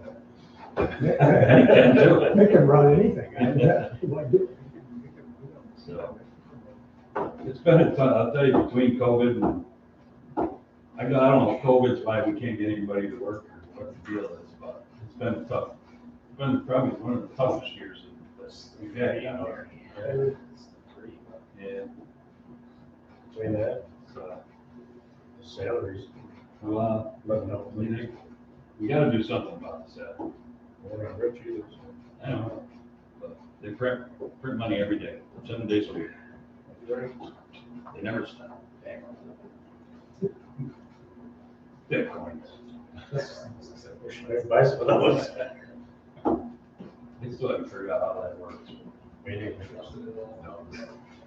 Nick can run anything. So, it's been a ton, I'll tell you, between COVID and, I don't know if COVID's why we can't get anybody to work or what the deal is, but it's been tough. It's been probably one of the toughest years that we've had down here. Yeah, Between that, so, salaries, Well, let them know. we gotta do something about this. We're not rich either, so. I don't know, but they print money every day, 7 days a week. They never stop. Bitcoins. Maybe buy some of those. They still haven't figured out how that works. Maybe.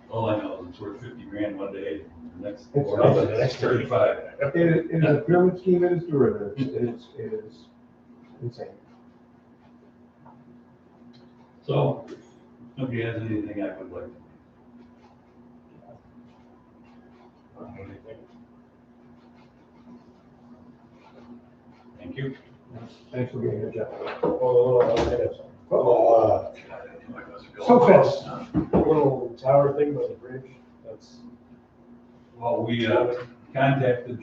All I know is it's worth 50 grand one day, the next, It's or the next 35. It is a pyramid scheme, it is derivatives, it is insane. So, if nobody has anything I would like to. Thank you. Thanks for being here, Jeff. So close. Little tower thing by the bridge, that's. Well, we contacted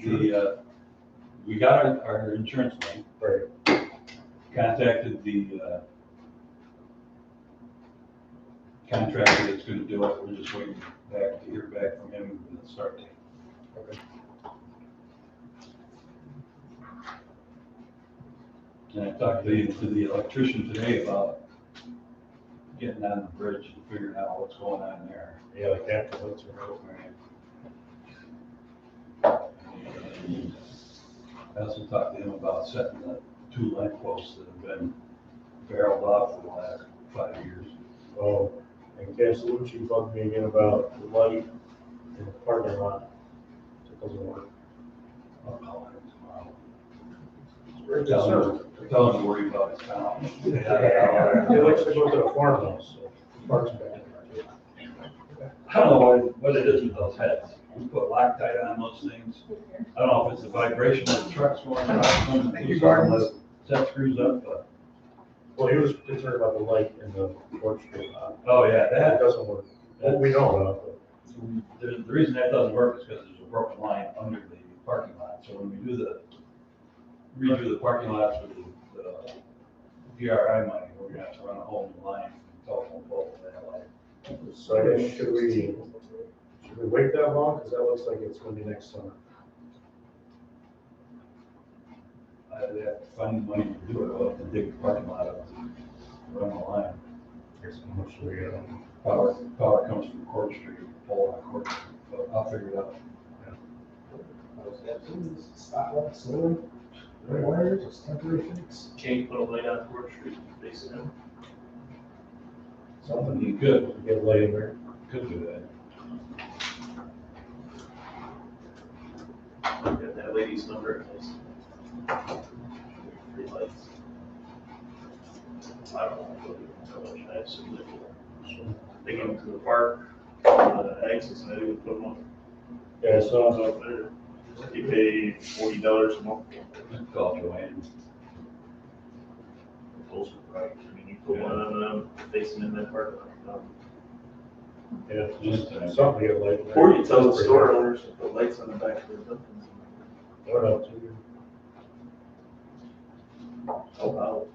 we got our insurance claim. Right. Contacted the contractor that's gonna do it. We're just waiting to hear back from him with the start date. Okay. And I talked to the electrician today about getting on the bridge and figuring out what's going on there. Yeah, like that, that's I also talked to him about setting the 2 light posts that have been barreled off for the last 5 years. Oh, and Castellucci bugged me again about the light in the parking lot. It doesn't work. I'll call him tomorrow. Very Tell him to worry about his town. He likes to go to the farmhouse, so parks back there. I don't know what it is with those heads. We put Loctite on those things. I don't know if it's the vibration of the trucks going around. Set screws up, but. Well, he was concerned about the light in the porch street. Oh, yeah, That that, doesn't work. That we know about, but. the reason that doesn't work is because there's a broken line under the parking lot. So when we redo the parking lots with the PRI money, we're gonna have to run a whole new line from telephone pole to that line. So I guess should we wait that long? Because that looks like it's gonna be next summer. I'd have to find the money to do it. I'll have to dig the parking lot up to run the line. Here's how much we got. Power comes from Court Street, pole on Court Street, but I'll figure it out. Spotlights, solar, wires, just temporary fix. Can't put a light on Court Street, basically. Something you could Get light in there. do that. Got that lady's number at least. Free lights. I don't know, how much I assume they go to the park, exits, and they would put them on. Yeah, so Up there. You pay $40 a month. Call Joanne. Those are right. I mean, you put one of them facing in that park. yeah, Just, something to get light. in there. Or you tell the That's pretty store good. owners to put lights on the back of their buildings. What else? We do? Oh, wow.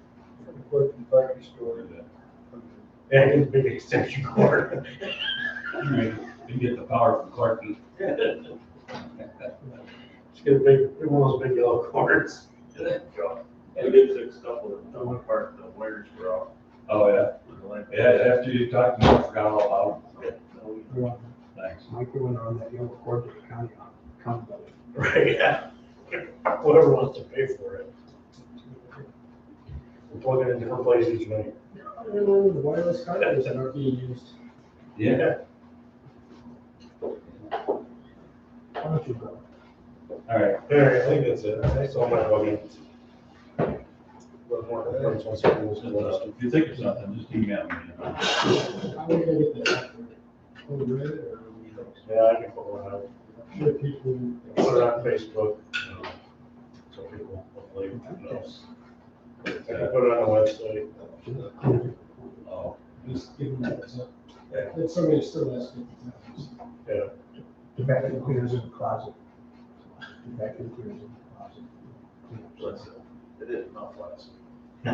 Put the factory store. Yeah, get a big extension cord. You can get the power from Clarkie. Just get a big, one of those big yellow cords. We did fix a couple of them, one part, the wires were off. Oh, yeah. The lamp. Yeah, after you talked to me, I forgot all about it. Thanks. Mike, we went on that yellow cord to the county building. Right, yeah. Whoever wants to pay for it. We're plugging in different places each night. The wireless chargers that are being used. Yeah. Why don't you go? All right. All right, I think that's it. That's all my bugging. But more complaints once it goes to the list. If you think of something, just email me. How are we gonna get that? Over Reddit or? Yeah, I can put one out. Sure people. Put it on Facebook. So people hopefully knows. I can put it on the website. Oh, Just give them that, so. That somebody still asking. Yeah. The vacuum cleaner's in the closet. The vacuum cleaner's in the closet. It is not last. All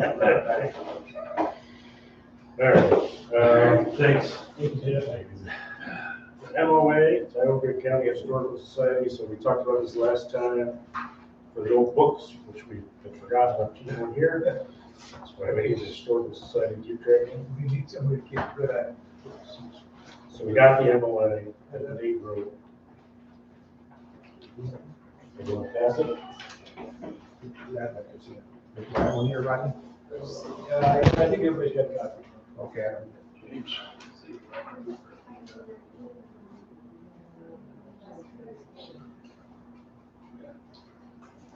right. thanks. MOA, Iowa Creek Owego County Historical Society, so we talked about this last time for the old books, which we had forgotten about keeping one here. That's why we need the Historical Society to keep track of. We need somebody to keep good at. So we got the MOA that Nate wrote. You want to pass it? That one here, Rodney? I think everybody's got a copy. Okay.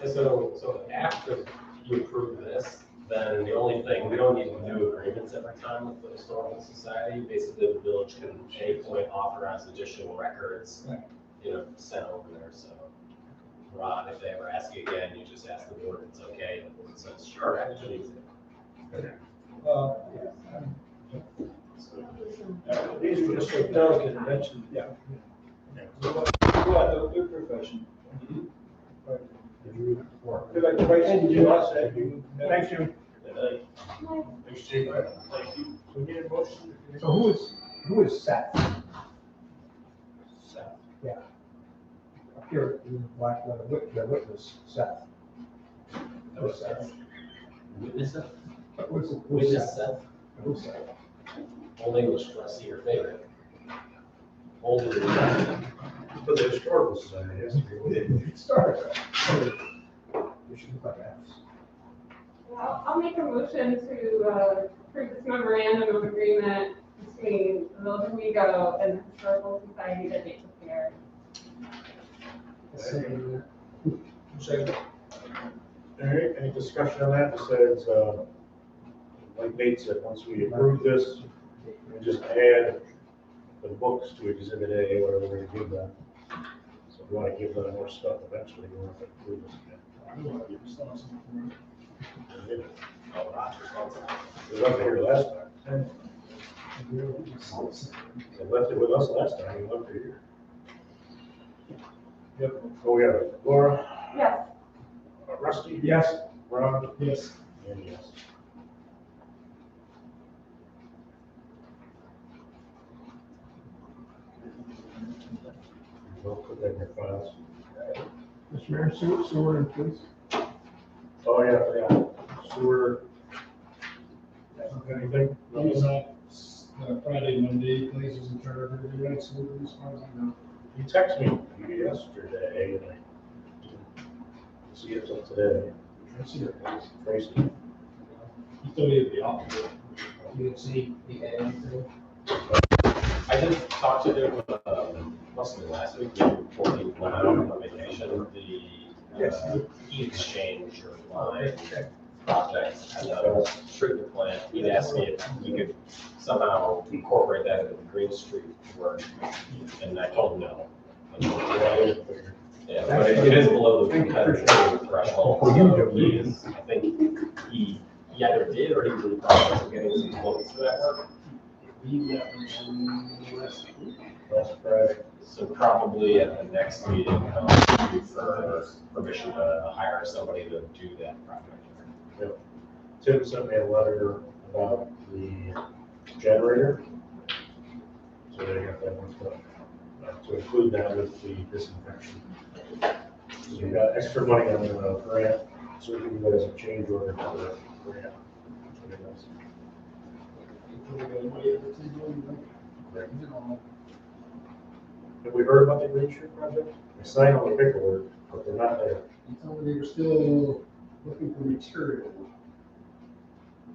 And so after you approve this, then the only thing, we don't need new agreements every time with the Historical Society. Basically, the village can at any point authorize additional records, sent over there, so. Ron, if they ever ask you again, you just ask the board, it's okay, and the board says, sure, actually. These were just so delicate and mentioned. Yeah. Go out, do profession. Good, like, did you want to say? Thanks, Jim. Thanks, Chief. Thank you. We need a motion. So who is Seth? Seth. Yeah. Up here, in the black letter, the witness, Seth. Who's Seth? Witness it? Who's Witness Seth? Seth? Who's Seth? Old English, I see your favorite. Old English. But the Historical Society has to be with it. Start. We should look like that. I'll make a motion to approve this memorandum of agreement between the Village of Owego and the Historical Society that they prepared. Second. All right, any discussion on that besides, like Nate said, once we approve this, we just add the books to Exhibit A, whatever we're gonna give them. So if we want to give them more stuff eventually, we'll have to approve this again. Oh, Roger's also. They left it here last time. They left it with us last time, we left it here. Yep, oh, we got Laura, Yes. Rusty? Yes. Ron? Yes. And yes. We'll put that in your files. Mr. Mayor, sewer, and please. Oh, yeah, sewer. Anything? Friday, Monday, places in charge of everything, right, so as far as I know. You texted me yesterday, and I didn't see it till today. I see your face. Tracy. You told me it'd be opposite. You didn't see the ad anything? I did talk to them, must have been last week, before he went out on vacation, the heat exchange or line project at the treatment plant. He'd asked me if we could somehow incorporate that into the Green Street work, and I told him no. Yeah, but it is below the competitive threshold. For you to He is, I think he either did or he was in the process of getting some quotes for that work. Last Friday. So probably at the next meeting, for permission to hire somebody to do that project. Yep. Tim sent me a letter about the generator. So they got that one stuff, to include that with the disinfection. So we got extra money on the grant, so we can do that as a change order for the grant. Have we heard about the Green Street project? They signed all the paperwork, but they're not there. You told me they were still looking for material.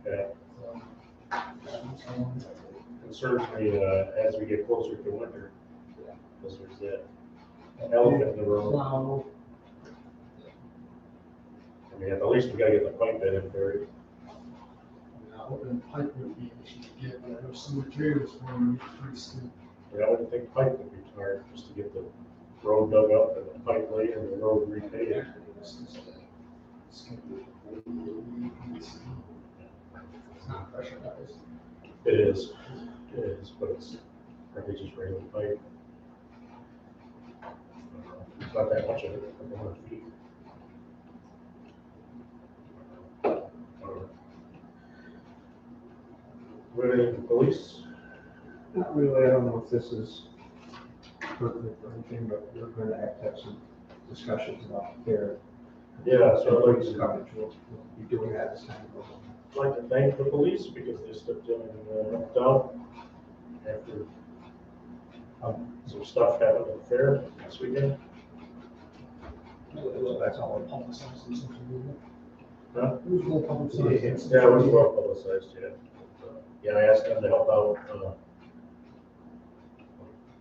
Okay. So, Concerns me, as we get closer to winter, because there's that elephant in the room. plow. I mean, at least we gotta get the pipe in and buried. I hope the pipe would be easy to get, but I know some materials for them pretty soon. But I wouldn't think pipe would be hard, just to get the road dug up and the pipe laid and the road repaved. It's not pressurized. It is, but it's probably just regular pipe. It's not that much of it, a couple hundred feet. What do you think, the police? Not really, I don't know if this is pertinent or anything, but we're going to have some discussions about their. Yeah, so I'd like to, Coverage, we'll be doing that this time. I'd like to thank the police because they stepped in and helped out after some stuff happened at the fair this weekend. So that's all. Publicized and social media. Huh? It was well publicized. Yeah, it was well publicized, yeah. Yeah, I asked them to help out,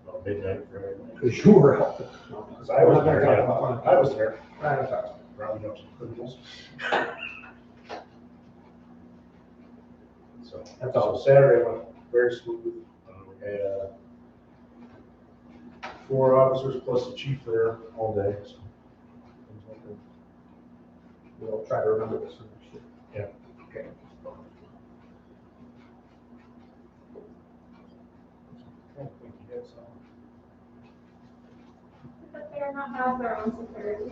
about midnight Friday night. Because you were helping. Because I was there, yeah. Right. I was there, Right. rounding up some criminals. So, That's so all. Saturday went very smooth. We had 4 officers plus the chief there all day, so. things went good. We'll try to remember this one next year. Yeah. Okay. I think you had some. But they are not have their own security.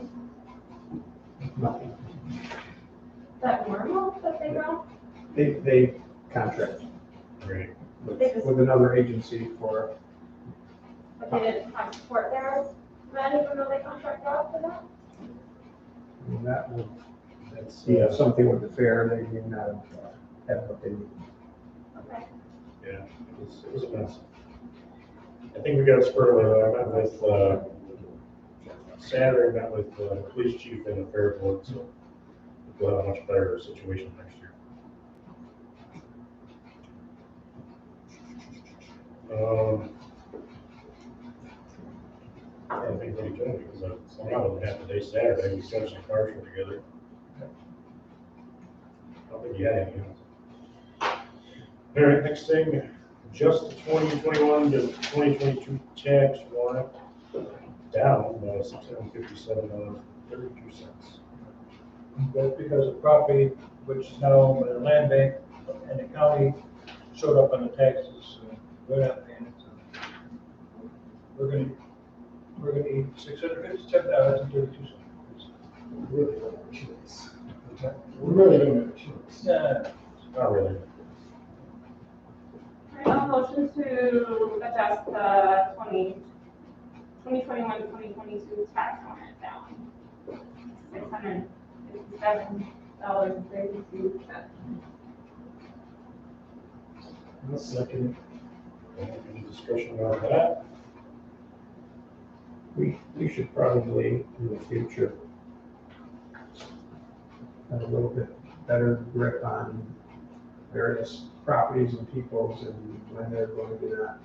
Nothing. Is that normal that they don't? They contract Great. with another agency for, But they didn't have support there, then even though they contract out for that? that would That's, be something with the fair, they may not have what they need. Okay. yeah, it was a mess. I think we got squared away. I met with, Saturday, met with the police chief and the fair board, so we'll have a much better situation next year. I think what he told me, because somehow in half the day Saturday, we finished the car show together. I don't think he had anything else. All right, next thing, just the 2021 to 2022 tax warrant, down by $657.32. That's because the property, which is now owned by the land bank and the county, showed up on the taxes, so we're not paying it. So we're gonna need $657.32. We really don't have a choice. We really don't have a choice. Yeah. Not really. I have a motion to adjust the 2021 to 2022 tax warrant down. $657.32. I'll second Any discussion about that? it. We should probably in the future have a little bit better grip on various properties and peoples and when they're going to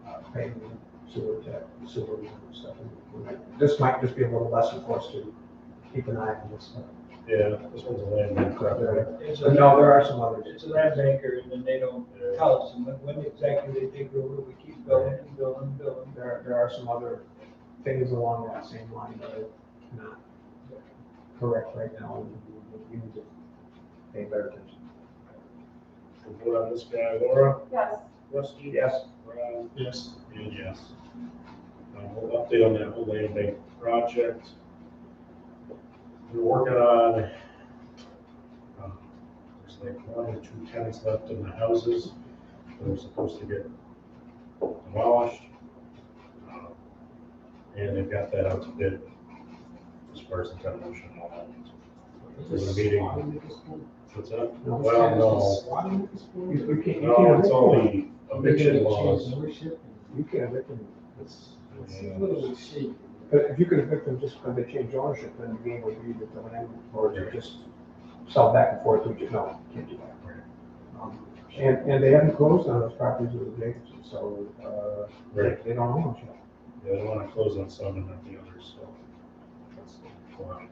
not paying sewer tax, sewer and stuff. This might just be a little lesson for us to keep an eye on this stuff. Yeah, this one's a land bank property. It's But a, no, there are some others. it's a land banker, and then they don't tell us, and when exactly they take over, we keep billing and billing and billing. There are some other things along that same line that are not correct right now, and we need to pay better attention. We'll vote on this guy, Laura, Yes. Rusty. Yes. Ron, Yes. and yes. We'll update on that whole land bank project. We're working on, there's like 1 or 2 tenants left in the houses that are supposed to get demolished. And they've got that out to bid as far as the demolition and all that. There's a meeting. What's that? No. Well, no. Swatting at this point? You can't, you No, can't it's evict only Maybe eviction they laws. change ownership. You can't evict them. It's a little shady. But if you could evict them just because they change ownership, then the game would be that the landlord would just sell back and forth, which is no, you can't do that. And they haven't closed on those properties with the Jacobs, so, Right. they don't own them yet. Yeah, they want to close on some and not the others, so. That's the plan.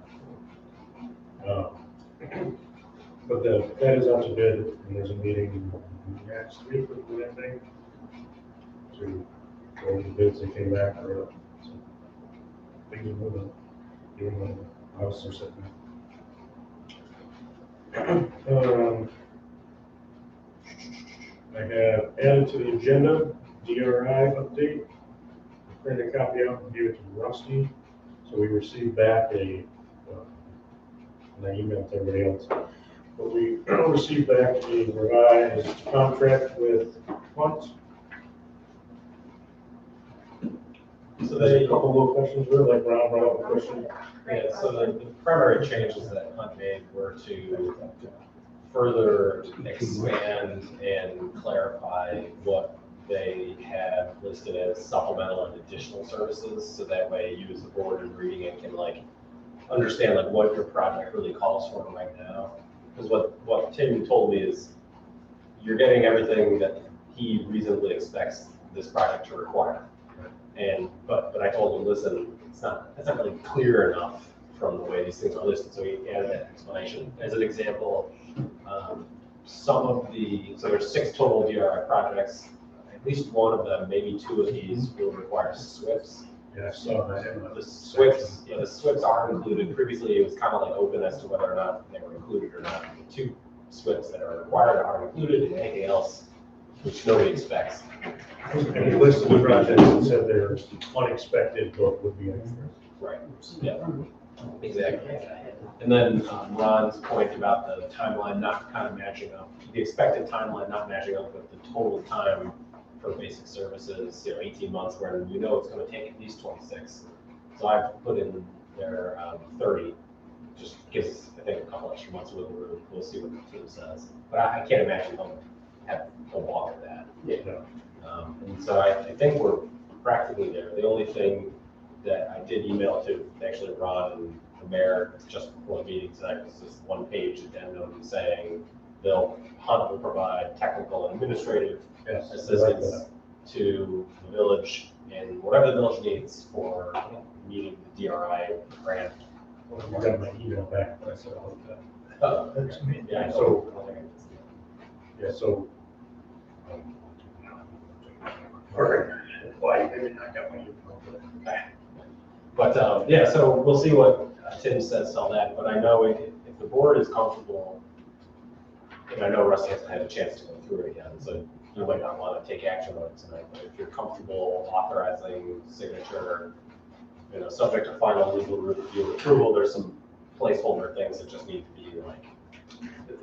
But that is out to bid, and there's a meeting next week with the land bank to go over the bids that came back for it. So, things are moving, even when the houses are sitting. I have added to the agenda, DRI update. Printed a copy out and gave it to Rusty. So we received back and I emailed to everybody else. But we received back a revised contract with Hunt. they, a couple more questions, really, like Ron brought up a question. yeah, so the primary changes that Hunt made were to further expand and clarify what they have listed as supplemental and additional services, so that way you as the board and reading it can like understand like what your project really calls for right now. Because what Tim told me is you're getting everything that he reasonably expects this project to require. And, but I told him, listen, that's not really clear enough from the way these things are listed, so he added that explanation. As an example, so there's 6 total DRI projects. At least one of them, maybe 2 of these will require SWIPs. Yeah, I saw that. The SWIPs are included. Previously, it was kind of like open as to whether or not they were included or not. The 2 SWIPs that are required are included, and anything else, which nobody expects. And he listed the projects and said they're unexpected, but would be extra. Right, yeah, exactly. And then Ron's point about the timeline not kind of matching up, the expected timeline not matching up with the total time for basic services, 18 months, where it's going to take at least 26. So I've put in there 30, just gives, I think, a couple extra months wiggle room. We'll see what the team says. But I can't imagine they'll balk at that. Yeah. And so I think we're practically there. The only thing that I did email to actually Ron and the mayor just before the meeting tonight was this 1-page addendum saying Hunt will provide technical and administrative assistance to the village and whatever the village needs for meeting the DRI grant. Well, you got my email back, but I said, That's me. Yeah, so. Perfect. Well, I maybe not got my email. But so we'll see what Tim says on that. But I know if the board is comfortable, and I know Russ hasn't had a chance to go through it again, so you might not want to take action on it tonight. But if you're comfortable authorizing signature, subject to final legal review and approval, there's some placeholder things that just need to be like,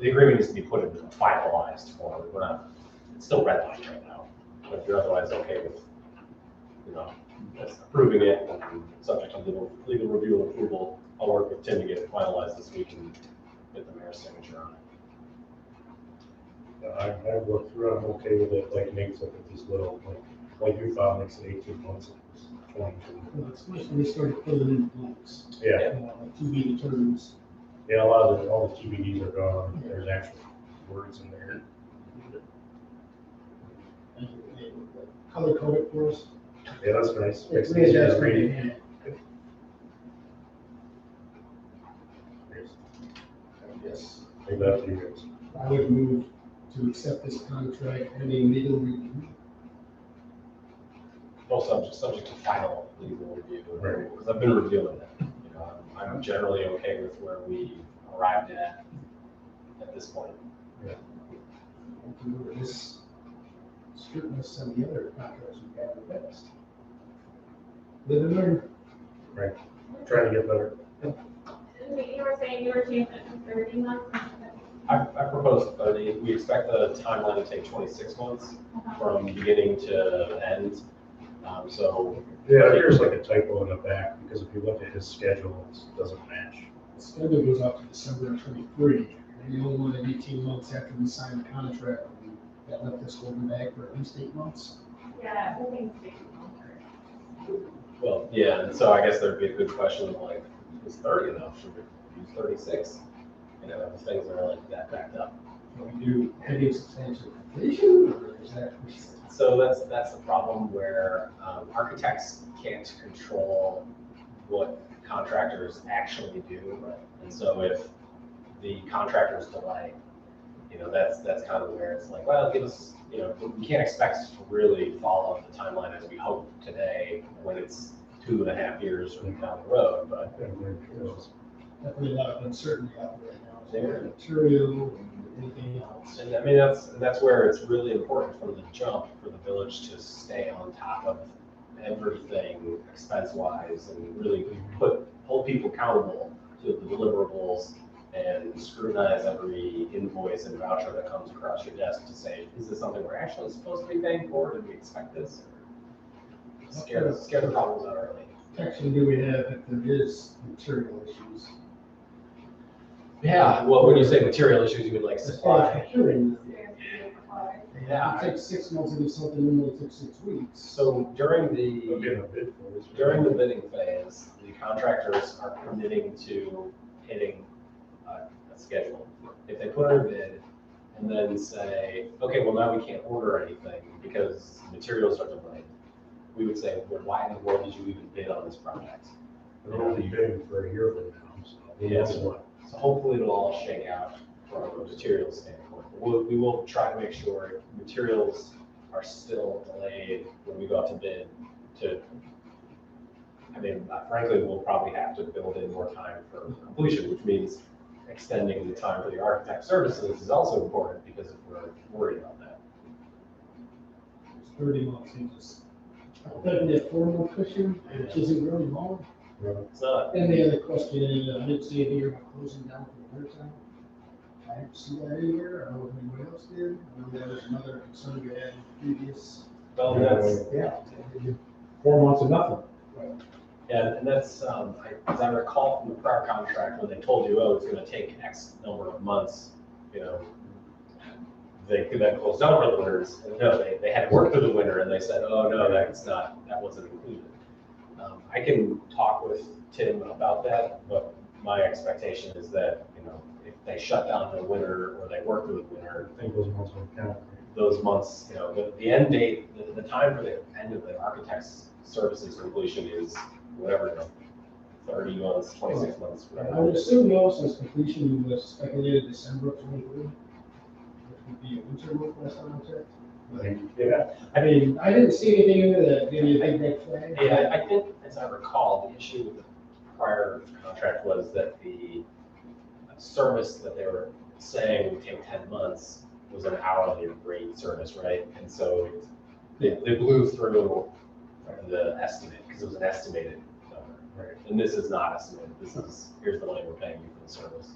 the agreement needs to be put in finalized form. It's still redlined right now. But if you're otherwise okay with, approving it and subject to legal review and approval, I'll work with Tim to get it finalized this week and get the mayor's signature on it. I worked through it, I'm okay with it, like makes up with these little, like you found, makes it 18 months, it was 22. Well, especially when they started filling in blanks. Yeah. To be determined. Yeah, a lot of all the TBDs are gone, there's actual words in there. Color code it for us. Yeah, that's nice. It's Makes it easier to just read. reading. Yes. Leave that up to you guys. I would move to accept this contract pending legal review. No subject to final legal review, Right. because I've been reviewing it. I'm generally okay with where we arrived at this point. This scrutinize some of the other contracts we've had in the past. Live and learn. Right. Trying to get better. You were saying you were changing it to 30 months? I proposed 30. We expect the timeline to take 26 months from beginning to end. So Yeah, there's like a typo in the back, because if you look at his schedule, it doesn't match. The schedule goes out to December of 23, and you only wanted 18 months after we signed the contract. That left us holding back for at least 8 months. Yeah, I think it's taking longer. well, yeah, and so I guess there'd be a good question of like, is 30 enough? Should we use 36? If things are like that backed up. Can we do heading substantial completion, or is that? So that's the problem where architects can't control what contractors actually do. And so if the contractors delay, that's kind of where it's like, well, give us, we can't expect to really follow the timeline as we hope today when it's 2.5 years from down the road. But Definitely a lot of uncertainty out there now. Is there Yeah. material and anything else? And I mean, that's where it's really important from the jump for the village to stay on top of everything expense-wise and really hold people accountable to the deliverables and scrutinize every invoice and voucher that comes across your desk to say, is this something we're actually supposed to be paying for? Did we expect this? scare the problems out early. Protection do we have if there is material issues? Yeah, well, when you say material issues, you mean like As far as supply. procuring them. Yeah. It takes 6 months to do something, and it took 6 weeks. So during We'll the, get a bid for this. during the bidding phase, the contractors are committing to hitting a schedule. If they put out a bid and then say, okay, well, now we can't order anything because materials are delayed, we would say, well, why in the world did you even bid on this project? They're only bidding for a year from now, so. Yes. That's what. So hopefully it'll all shake out from a materials standpoint. We will try to make sure materials are still delayed when we go out to bid to, I mean, frankly, we'll probably have to build in more time for completion, which means extending the time for the architect services is also important because if we're worried about that. 30 months, seems definitely a 4-month cushion, which isn't really long. It's not, And the other question is, I didn't see it here about closing down for the winter time. I didn't see that anywhere, I don't know if anybody else did. I know that was another concern we had in previous. well, that's, Yeah, 4 months of nothing. yeah, and that's, as I recall from the prior contract, when they told you, oh, it's gonna take X number of months, you know, they could then close down for the winters. And no, they had to work through the winter and they said, oh, no, that's not, that wasn't included. I can talk with Tim about that, but my expectation is that, you know, if they shut down the winter or they work through the winter, I think those months will count. those months, you know, the end date, the time for the end of the architect's services completion is whatever, you know, 30 months, 26 months, I whatever. would assume Nelson's completion was speculated December of 23, which would be a winter month last time I checked. Yeah. I mean, I didn't see anything in there that gave me a big red flag. Yeah, I think, as I recall, the issue with the prior contract was that the service that they were saying would take 10 months was an hourly rate service, right? And so they blew through the estimate, because it was an estimated number. Right. And this is not estimated, this is, here's the money we're paying you for the service.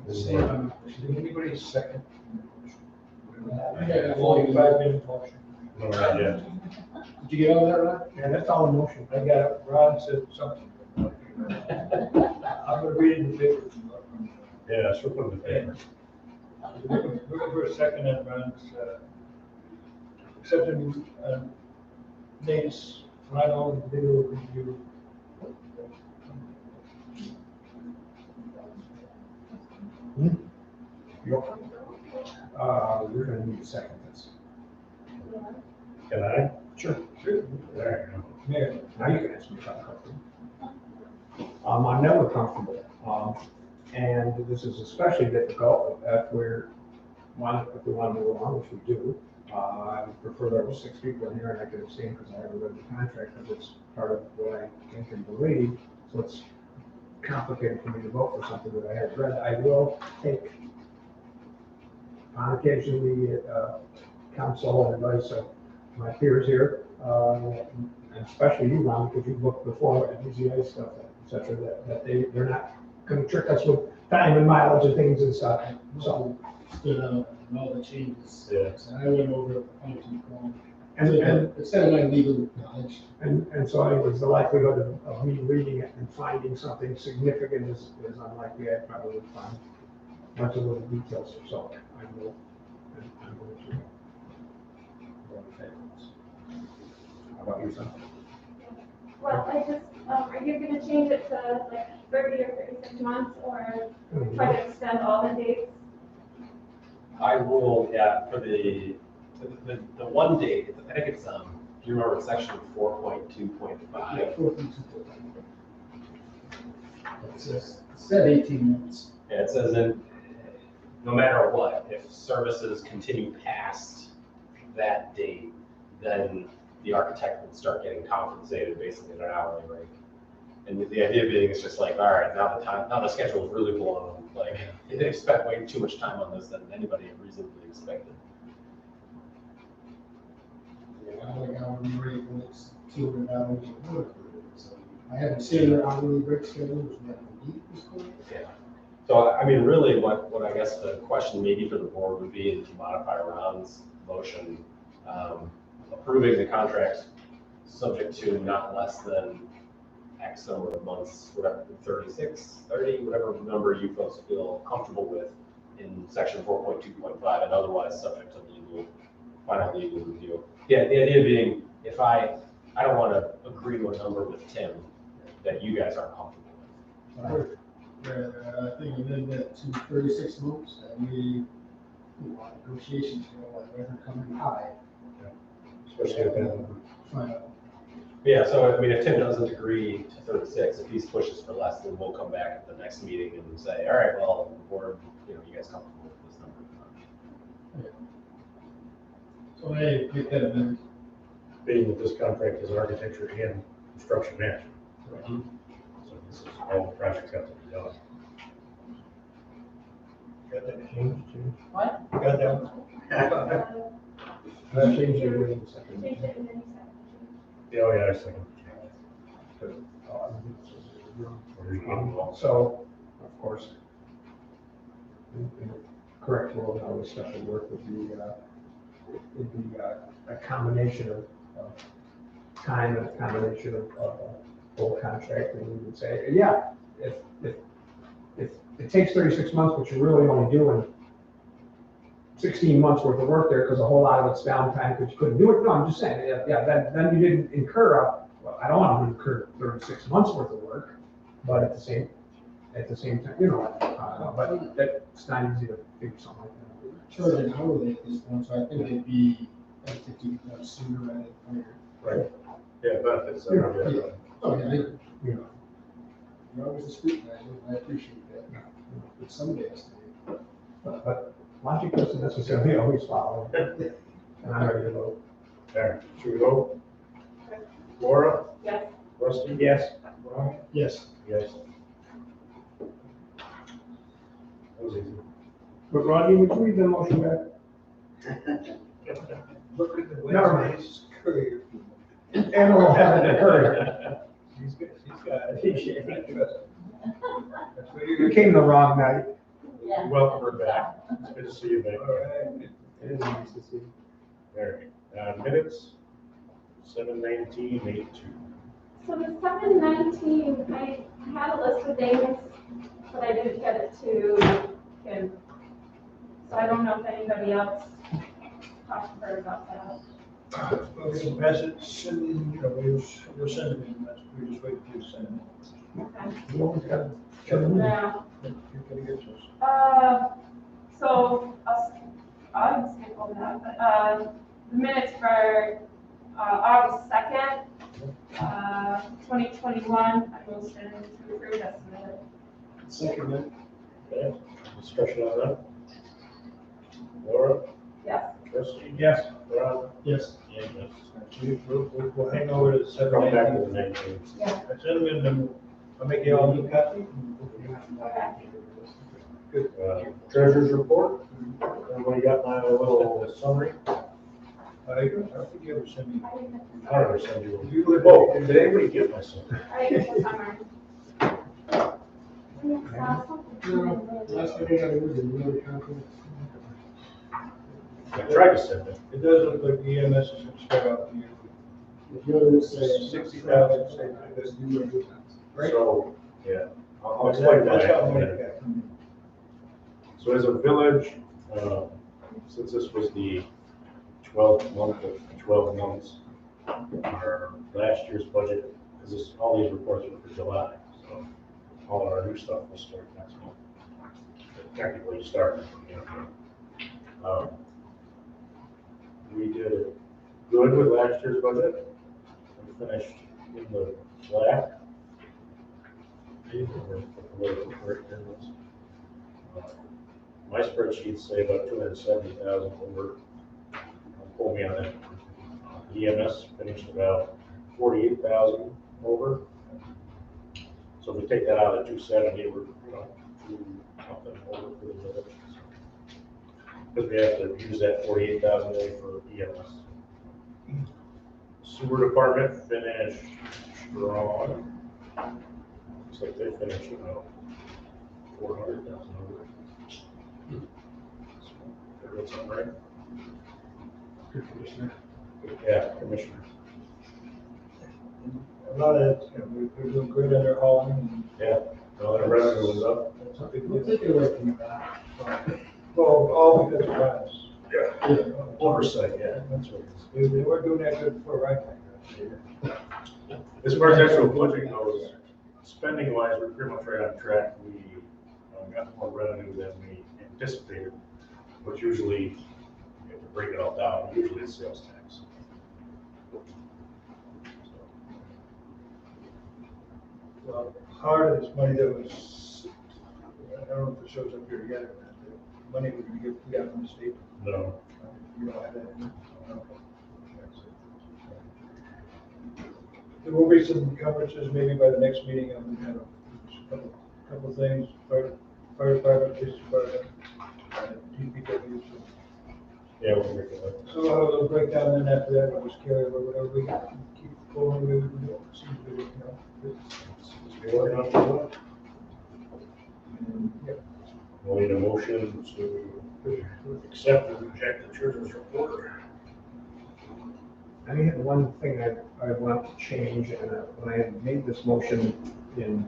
Did anybody second? I got a 45-minute motion. No, not yet. Did you get all that right? Yeah, that's all in motion. I got it. Ron said something. I'm gonna read it in the paper. Yeah, so put it in the paper. Looking for a second on Ron's, accepting Nate's final video review. You're gonna need a second this. Can I? Sure. There. Mayor, Now you can ask me if I'm comfortable. I'm never comfortable. And this is especially difficult if we want to move along, which we do. I would prefer there were 6 people in here and I could abstain because I haven't read the contract, because it's part of what I think and believe. So it's complicated for me to vote for something that I haven't read. I will take, on occasion, the counsel and advice of my peers here, and especially you, Ron, because you've looked before at BZA stuff, et cetera, that they're not gonna trick us with time and mileage and things and stuff. So, Stood out and all the changes. Yeah. So I went over it, function form. and Instead of my legal knowledge. so anyways, the likelihood of me reading it and finding something significant is unlikely. I probably would find much of those details, so I will, I'm going to go in favor of this. How about you, son? Well, I just, are you gonna change it to like 30 or 36 months, or try to extend all the dates? I will, yeah, for the one date, I think it's, do you remember section 4.2.5? It said 18 months. Yeah, it says that no matter what, if services continue past that date, then the architect would start getting compensated basically at an hourly rate. And the idea being is just like, all right, now the schedule is really blown. Like, you didn't expect way too much time on this than anybody reasonably expected. Yeah, I like hourly rate when it's $200 a work. So I haven't seen their hourly rate schedule, which we have to meet this point. Yeah. So, I mean, really, what I guess the question maybe for the board would be to modify Ron's motion approving the contract subject to not less than X number of months, whatever, 36, 30, whatever number you folks feel comfortable with in section 4.2.5, and otherwise subject to final legal review. Yeah, the idea being, if I don't want to agree to a number with Tim that you guys aren't comfortable with. I think we did that to 36 months, and we, negotiations, like, they're coming high. Especially if that. Find out. Yeah, so I mean, if Tim doesn't agree to 36, if he pushes for less, then we'll come back at the next meeting and say, all right, well, the board, you guys comfortable with this number? So I get that amended. Being that this contract is architecture and construction management. So this is all the projects have to be done. Got that changed too? What? Got that one? Change the wording second. Change it and then you Yeah, oh yeah, I second. So, of course, in the correct world, how this stuff would work would be, it'd be a combination of time and a combination of full contract, and we would say, yeah, if it takes 36 months, but you're really only doing 16 months worth of work there, because a whole lot of it's downtime, because you couldn't do it, no, I'm just saying, then you didn't incur well, I don't want to incur 36 months worth of work, but at the same time, but that's not easy to figure something like that. Charging hourly at this point, so I think it'd be, I think you can sooner rather than later. Right. Yeah, benefits. Yeah. Oh, yeah, you're always a scrutinizer, I appreciate that. But somebody has to be. But logic doesn't necessarily always follow. And I'm ready to vote. There, should we vote? Laura? Yes. Rusty? Yes. Ron? Yes. Yes. That was easy. But Rodney, would you read the motion back? Look at the way Never mind. his career. And we'll have it occurred. He's got it. I trust him. That's what you're You came the wrong night. Yeah. Welcome her back. It's good to see you, baby. All right. It is nice to see. There, minutes, 7/19/82. So the 7/19, I had a list of dates, but I didn't get it to Kim. So I don't know if anybody else talked to her about that. Well, we can pass it, send, we'll send it in, we just wait for you to send it. Okay. You always got Now, You're gonna get to us. so I'll skip over that, but, the minutes for, August 2nd, 2021, I motion to approve as submitted. Second, then. Okay, discussion on that. Laura? Yes. Rusty? Yes. Ron? Yes. And yes. We'll hang over to the Come back to 7/19. the 19. Yeah. I send them in, I'll make you all new copy. Okay. Good. Treasurer's report. Everybody got my little summary? I think you ever send me. I never send you one. You would- Oh, did anybody get my summary? I get the summary. Last time I got it was in another contract. I tried to send it. It does look like the EMS is gonna start out the year. If you want to say 60,000, say, that's new or Right. So, yeah, I'll explain that. That's how in a I minute. make that. So as a village, since this was the 12th month of 12 months, our last year's budget, because all these reports were for July, so all of our new stuff will start next month. Technically start, we did good with last year's budget. We finished in the black. My spreadsheets say about 270,000 over. Don't quote me on that. EMS finished about 48,000 over. So if we take that out of 270, we're, something over for the village. Because we have to use that 48,000 away for EMS. Sewer department finished strong. Looks like they finished about 400,000 over. That's all right. Good commissioner. Yeah, Commissioner. A lot of that, you know, we're doing great under hauling Yeah, well, the revenue was up. and that's a big We'll deal. take it away from that. Well, all because of us. Yeah. Oversight, yeah, that's what it is. They weren't doing that good before I came. As far as actual budget goes, spending wise, we're pretty much right on track. We got more revenue than we anticipated, but usually, if you break it all down, usually it's sales tax. Well, part of this money that was, I don't know if it shows up here yet or not, the money we got from the state. No, You don't have that in there? Okay. There will be some coverages, maybe by the next meeting, I'm gonna have a couple of things, fire department, police department, DPW. yeah, we'll make it up. So we'll have a little breakdown, and after that, we'll just carry over whatever we got, keep going, we will, seems to be, you know. Just be working on it for what? And, yeah. We'll need a motion to accept or reject the treasurer's report. I had one thing that I want to change, and when I had made this motion in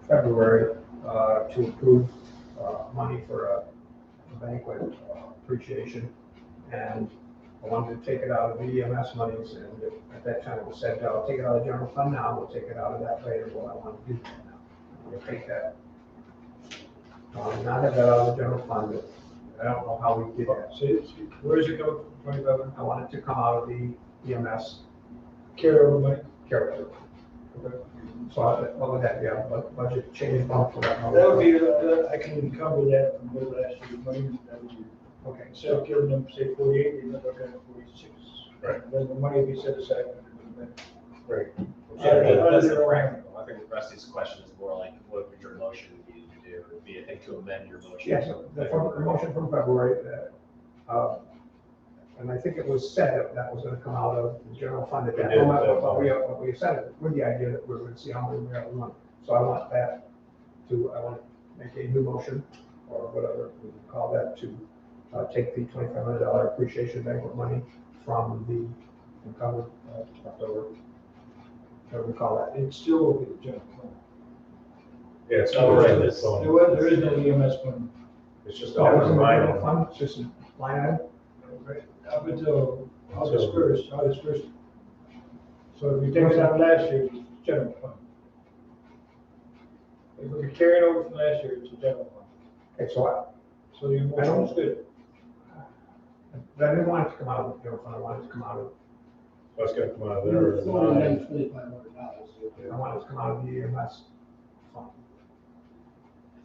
February to approve money for a banquet appreciation, and I wanted to take it out of the EMS monies, and at that time it was said, I'll take it out of the general fund now, we'll take it out of that later. Well, I want to do that now. I'm going to take that. Not have that out of the general fund, but I don't know how we did that. So, where is it coming from, 25? I want it to come out of the EMS Carryover money? carryover. So what would that be, a budget change bump for that? That would be, I can encumber that from the last year's money, that would be, Okay, instead of giving them, say, 48, you're looking at 46. Right. Then the money will be set aside for the bank. Right. That's Under the the practical. I think Rusty's question is more like, what would your motion be to do? It would be, I think, to amend your motion. yes, the motion from February, and I think it was said that that was gonna come out of the general fund at that We did, moment, yeah. but we said it with the idea that we were gonna see how many we have in money. So I want I want to make a new motion, or whatever we would call that, to take the $2,500 appreciation banquet money from the uncovered, leftover, whatever we call that. It still will be the general fund. Yeah, it's not right, it's on. There is no EMS fund. It's just So it was all in the line general item. fund, it's just a line item. Right, up until August 1st. So if you take it out last year, it's general fund. If we're carrying over from last year, it's a general fund. Okay, so So your motion is good. I didn't want it to come out of the general fund, I wanted it to come out of, That's gonna come out of there. It's only been $2,500. I wanted it to come out of the EMS fund.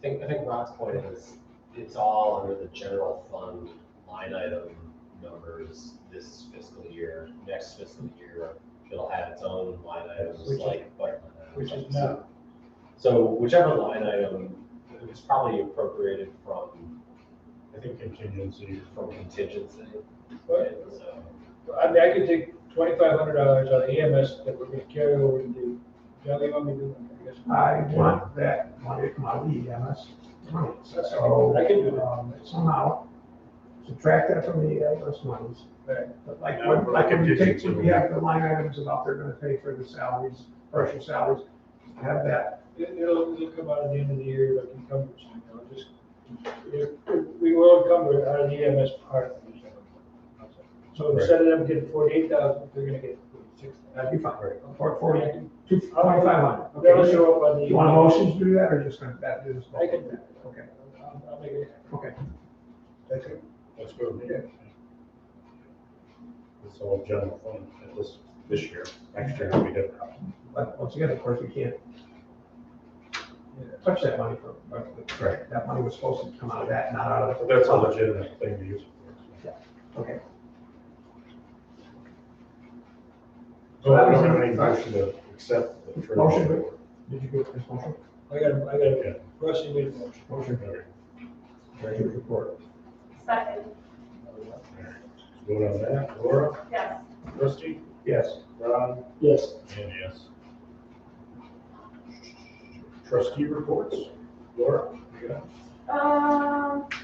I think Rod's point is, it's all under the general fund line item numbers this fiscal year. Next fiscal year, it'll have its own line items Which is- like budget line items. Which is now. So whichever line item is probably appropriated from I think contingency. contingency. But, And so, I mean, I could take $2,500 out of EMS that we're gonna carry over to do. John, you want me to do? I guess. I want that money to come out of the EMS money, so. I can do that. Somehow subtract that from the EMS monies. Right. But like, Yeah, when we take, contingency. we have the line items about they're gonna pay for the salaries, partial salaries, have that. It'll come out at the end of the year, like encumbrance, you know, just, we will encumber it out of the EMS part of the general fund. So instead of them getting 48,000, they're gonna get 46,000. That'd be fine, for 2,500. That'll show up on the. You want a motion to do that, or just gonna, that is? I can do that. Okay, I'll make it. okay. That's it. That's good. Yeah. It's all general fund at this year. Next year will be different. But once again, of course, we can't touch that money for, Right. that money was supposed to come out of that, not out of. But that's a legitimate thing to use it for. Okay. So I don't have any motion to accept the treasurer's Motion. report. Did you get this motion? I got, Okay. Rusty made a motion. Motion. Treasurer's report. Second, Vote on that. Laura, yes. Rusty, Yes. Ron, Yes. and yes. Trustee reports. Laura, you got it?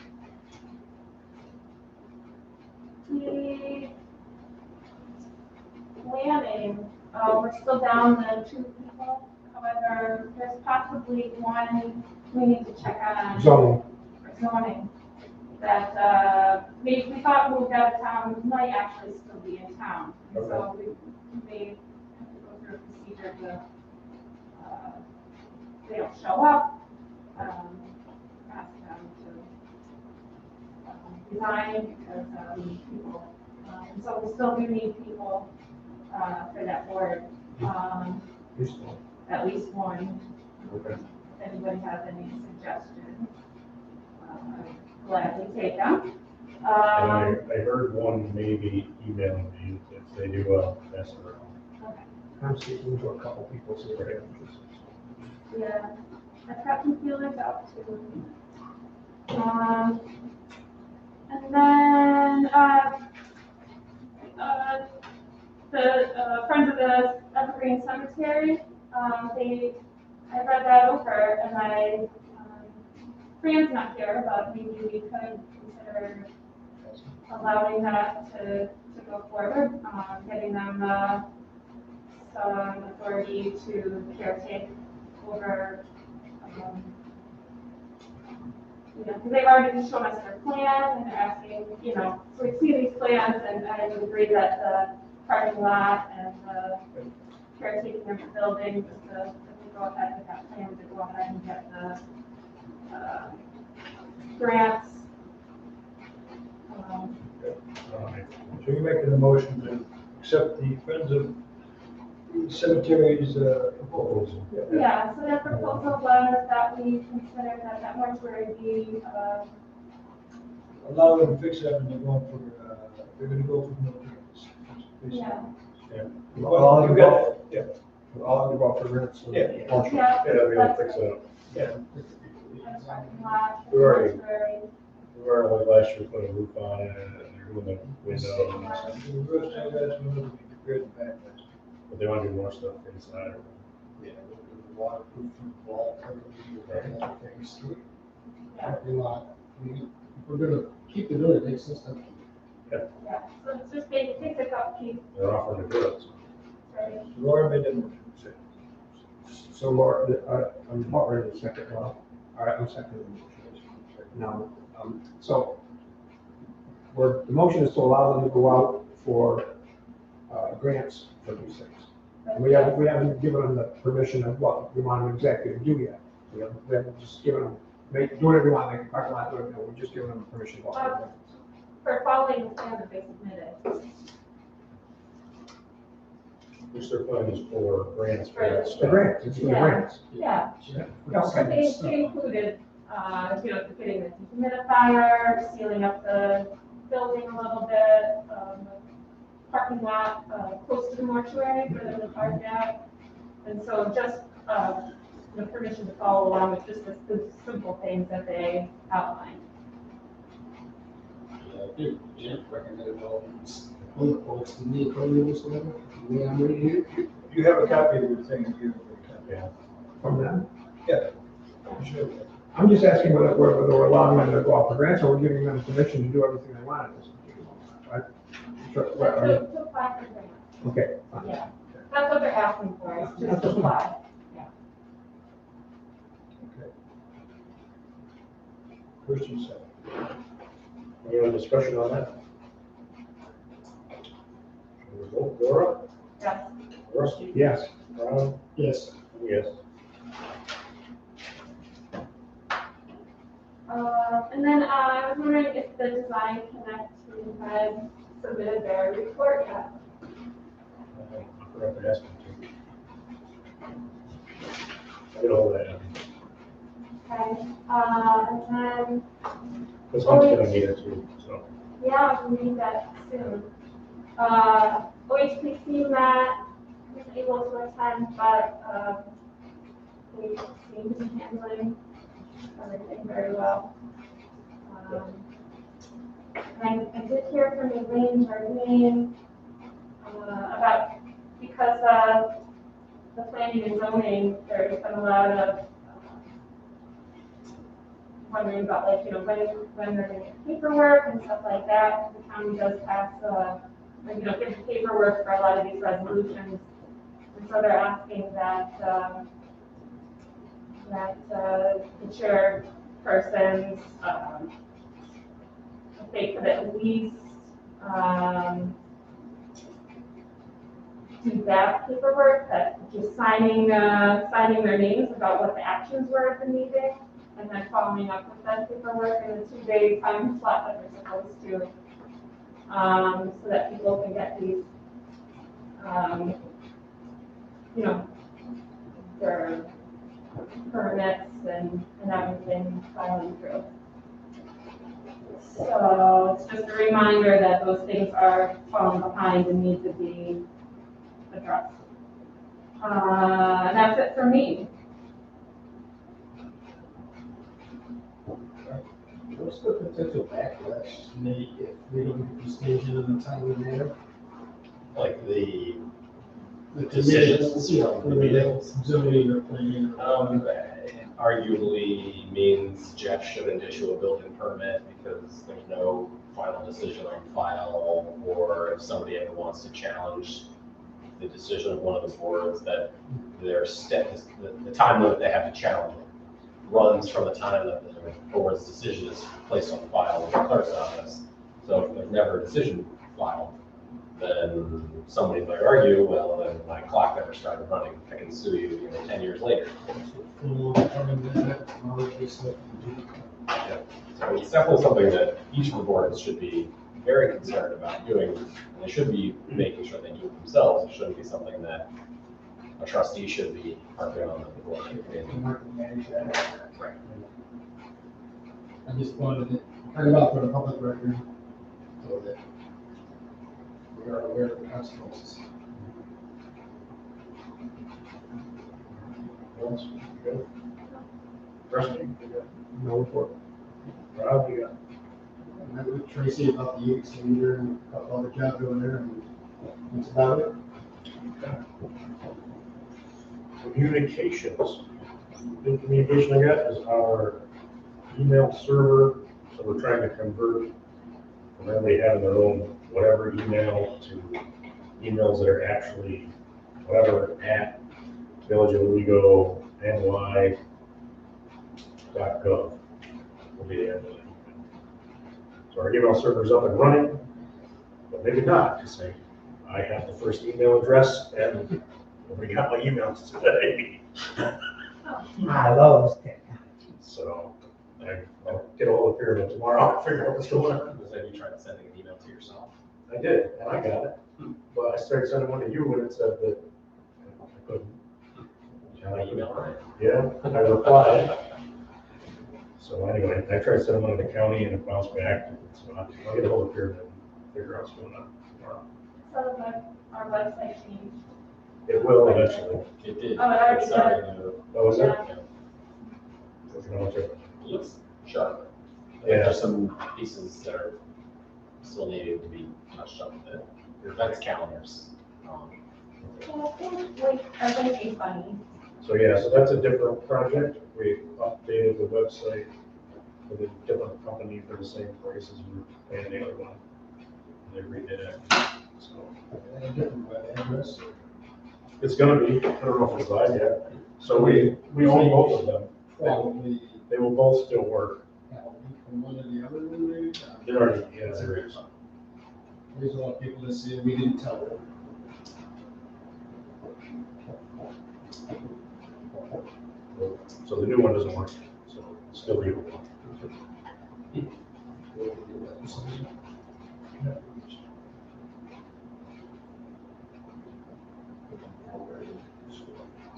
The asking, we're still down to 2 people. However, there's possibly one we need to check on. Zoning. That, we thought moved out of town, might actually still be in town. And so we may have to go through a procedure to, they don't show up, ask them to resign because, people, and so we still do need people, for that board. At least one. Okay. If anybody has any suggestions, gladly take them. And I heard one maybe emailing you if they do a mess around. Okay. I'm speaking to a couple people, so they're interested. Yeah, I've got some feelers out too. And then, the Friends of the Evergreen Cemetery, I read that over and Fran's not here, but maybe we could consider allowing that to go forward, getting them, some authority to caretake over, because they've already shown us their plans and they're asking, so we see these plans and I would agree that the parking lot and the caretaking of the building, just to, if we go ahead with that plan, to go ahead and get the, grants. So you're making a motion to accept the Friends of Cemetery's proposal? Yeah, so their proposal was that we consider that mortuary be, Allow them to fix it up and they're going for, they're gonna go for no grants. yeah. All You in got the it. Yeah. all in the for grants. Yeah. Yeah. Yeah, we will fix it up. Yeah. Parking lot, We already- mortuary. We were like last year put a roof on it and they're doing the windows, The reverse side guys will be prepared to back that. but they want to do more stuff inside. Yeah, the waterproof wall, everything's through. Yeah. Parking lot, if we're gonna keep the building, it makes sense to keep it. Yeah, so it's just basic upkeep, They're offering to do it. right? Laura made the motion. So Laura, I'm about ready to second, all right, I'm seconding the motion. Now, so, the motion is to allow them to go out for, grants for these things. And we haven't given them the permission of what we want them exactly to do yet. We haven't just given them, do whatever you want, they can park lot, do it, no, we're just giving them permission to go out for grants. For following the plan that they submitted. Which their plan is for grants for For that the The stuff. grants, it's for the Yeah. grants. Yeah, Yeah, so they included, getting the dehumidifier, sealing up the building a little bit, parking lot, close to the mortuary for them to park at. And so just, the permission to follow along with just the simple things that they outlined. I think Jim recommended all these bullet points to me, according to whatever, the way I'm reading it. You have a copy of the thing here. Yeah. From them. Yeah. Sure. I'm just asking whether we're allowing them to go out for grants or we're giving them permission to do everything they want at this particular moment, right? Sure, right, To apply for grants, okay, fine. yeah. That's what they're asking for, is just to apply. First and second. Any other discussion on that? Shall we vote? Laura? Yes. Rusty? Yes. Ron? Yes. Yes. And then I was wondering if the Design Connect team had submitted their report yet. I forgot to ask him to. I get all that. Okay, and then, This one's gonna need it too, so. yeah, we need that soon. OHPC met, was able to attend, but, we seem to be handling everything very well. And I did hear from Elaine Jardine, about, because of the planning and zoning, there's been a lot of, wondering about when they're gonna get paperwork and stuff like that. The county does pass a get the paperwork for a lot of these resolutions. And so they're asking that, the chairpersons, if they could at least, do that paperwork, that just signing their names about what the actions were at the meeting, and then following up with that paperwork in the 2-day time slot that they're supposed to, so that people can get these, their permits and everything following through. So it's just a reminder that those things are falling behind and need to be addressed. And that's it for me. What's the potential backlash, maybe, if we don't get these things in a timely manner? Like the The decisions, you know, for the zoning or planning. arguably means Jeff shouldn't issue a building permit because there's no final decision on file, or if somebody ever wants to challenge the decision of one of the boards, that their the time limit they have to challenge it runs from the time that the board's decision is placed on file in the clerk's office. So if there's never a decision filed, then somebody might argue, well, then my clock never started running. I can sue you, 10 years later. Yeah. So it's definitely something that each of the boards should be very concerned about doing, and they should be making sure they do it themselves. It shouldn't be something that a trustee should be harping on the board. Right. I just wanted to talk about for the public record, so that we are aware of the consequences. Else? Good. Preston, you got No report. Rob, you got? I met with Tracy about the exchanger and about all the jobs over there, and that's about it. Communications. The communication I got is our email server, so we're trying to convert from everybody having their own whatever email to emails that are actually whatever at Village of Owego, ny.gov will be the end of it. So our email server's up and running, but maybe not, to say, I have the first email address and nobody got my emails today. I love those. So I'll get a hold of Pyramid tomorrow, I'll figure out what's going on. Have you tried sending an email to yourself? I did, and I got it, but I started sending one to you when it said that I couldn't. Have I emailed it? Yeah, I replied. So anyway, I tried sending one to the county and it bounced back, so I'll get a hold of Pyramid and figure out what's going on tomorrow. So our website changed. It will eventually. It did. Oh, it already It's starting to, Oh, is it? Yeah. looks sharp. Yeah. There's some pieces that are still needing to be touched up with it. Your events calendars. Are going to be funny. So yeah, so that's a different project. We updated the website with a different company for the same price as we were paying the other one. They redid it, so. And a different web address. It's gonna be, I don't know if it's live yet. So we own both of them. Probably They will both still work. have a link from one to the other, maybe. They're already, yeah, there is. There's a lot of people that say we didn't tell them. So the new one doesn't work, so it's still the old one.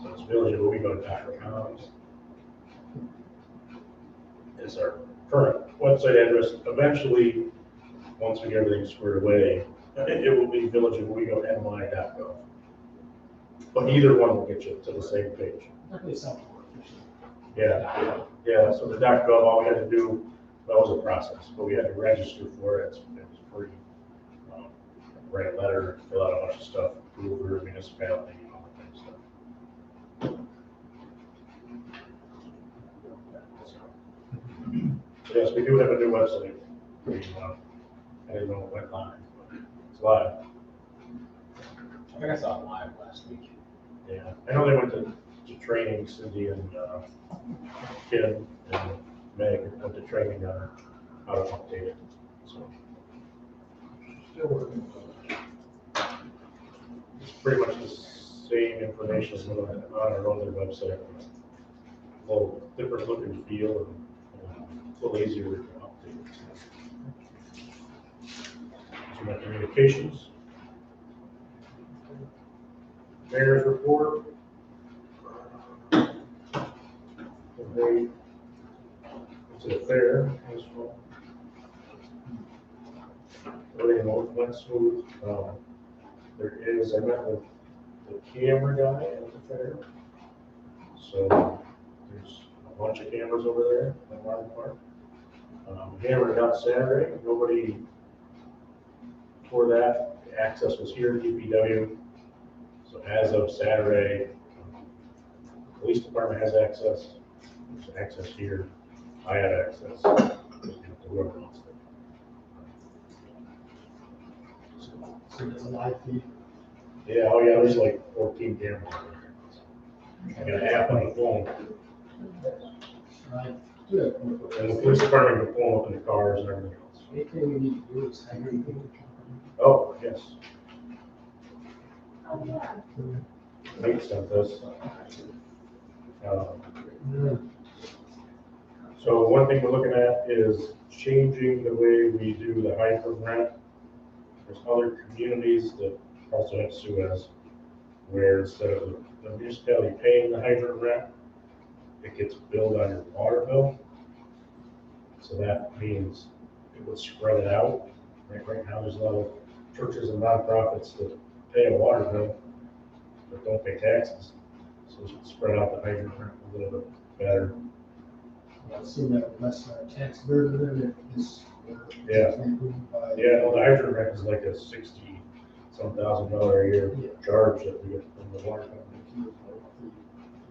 So it's villageofowego.com. It's our current website address. Eventually, once we get everything squared away, it will be villageofowego.ny.gov. But either one will get you to the same page. Definitely something more efficient. Yeah, so the .gov, all we had to do, that was a process, but we had to register for it, it was free. Write a letter, fill out a bunch of stuff, prove we're a municipality, and all that kind of stuff. So yes, we do have a new website. I didn't know it went live, but it's live. think I saw it live last week. Yeah, I know they went to training, Cindy and Kim and Meg went to training on how to update it, so. Still working. It's pretty much the same information as on our other website. A little different look and feel and a little easier to update. So my communications. Mayor's report. They, it's a fair as well. Everything went smooth. There is, I met with the camera guy at the fair. So there's a bunch of cameras over there at Martin Park. Hammered it out Saturday. Nobody for that. The access was here at DPW. So as of Saturday, the police department has access. There's access here. I had access. Whoever wants it. So there's a live feed. Yeah, oh yeah, there's like 14 cameras over there. I got an app on the phone. Right. Do have one for And the police department can pull up in the cars and everything else. anything we need to do is hire you. Oh, yes. Oh, yeah. Nate sent this. So one thing we're looking at is changing the way we do the hydrant rent. There's other communities that also have Suez, where instead of the municipality paying the hydrant rent, it gets billed on your water bill. So that means it would spread it out. Right now, there's a lot of churches and nonprofits that pay a water bill, but don't pay taxes. So it should spread out the hydrant rent a little bit better. I assume that would lessen our tax burden if this. Yeah. Improved by. Yeah, well, the hydrant rent is like a $60-some thousand a year Yeah. charge that we get from the water company.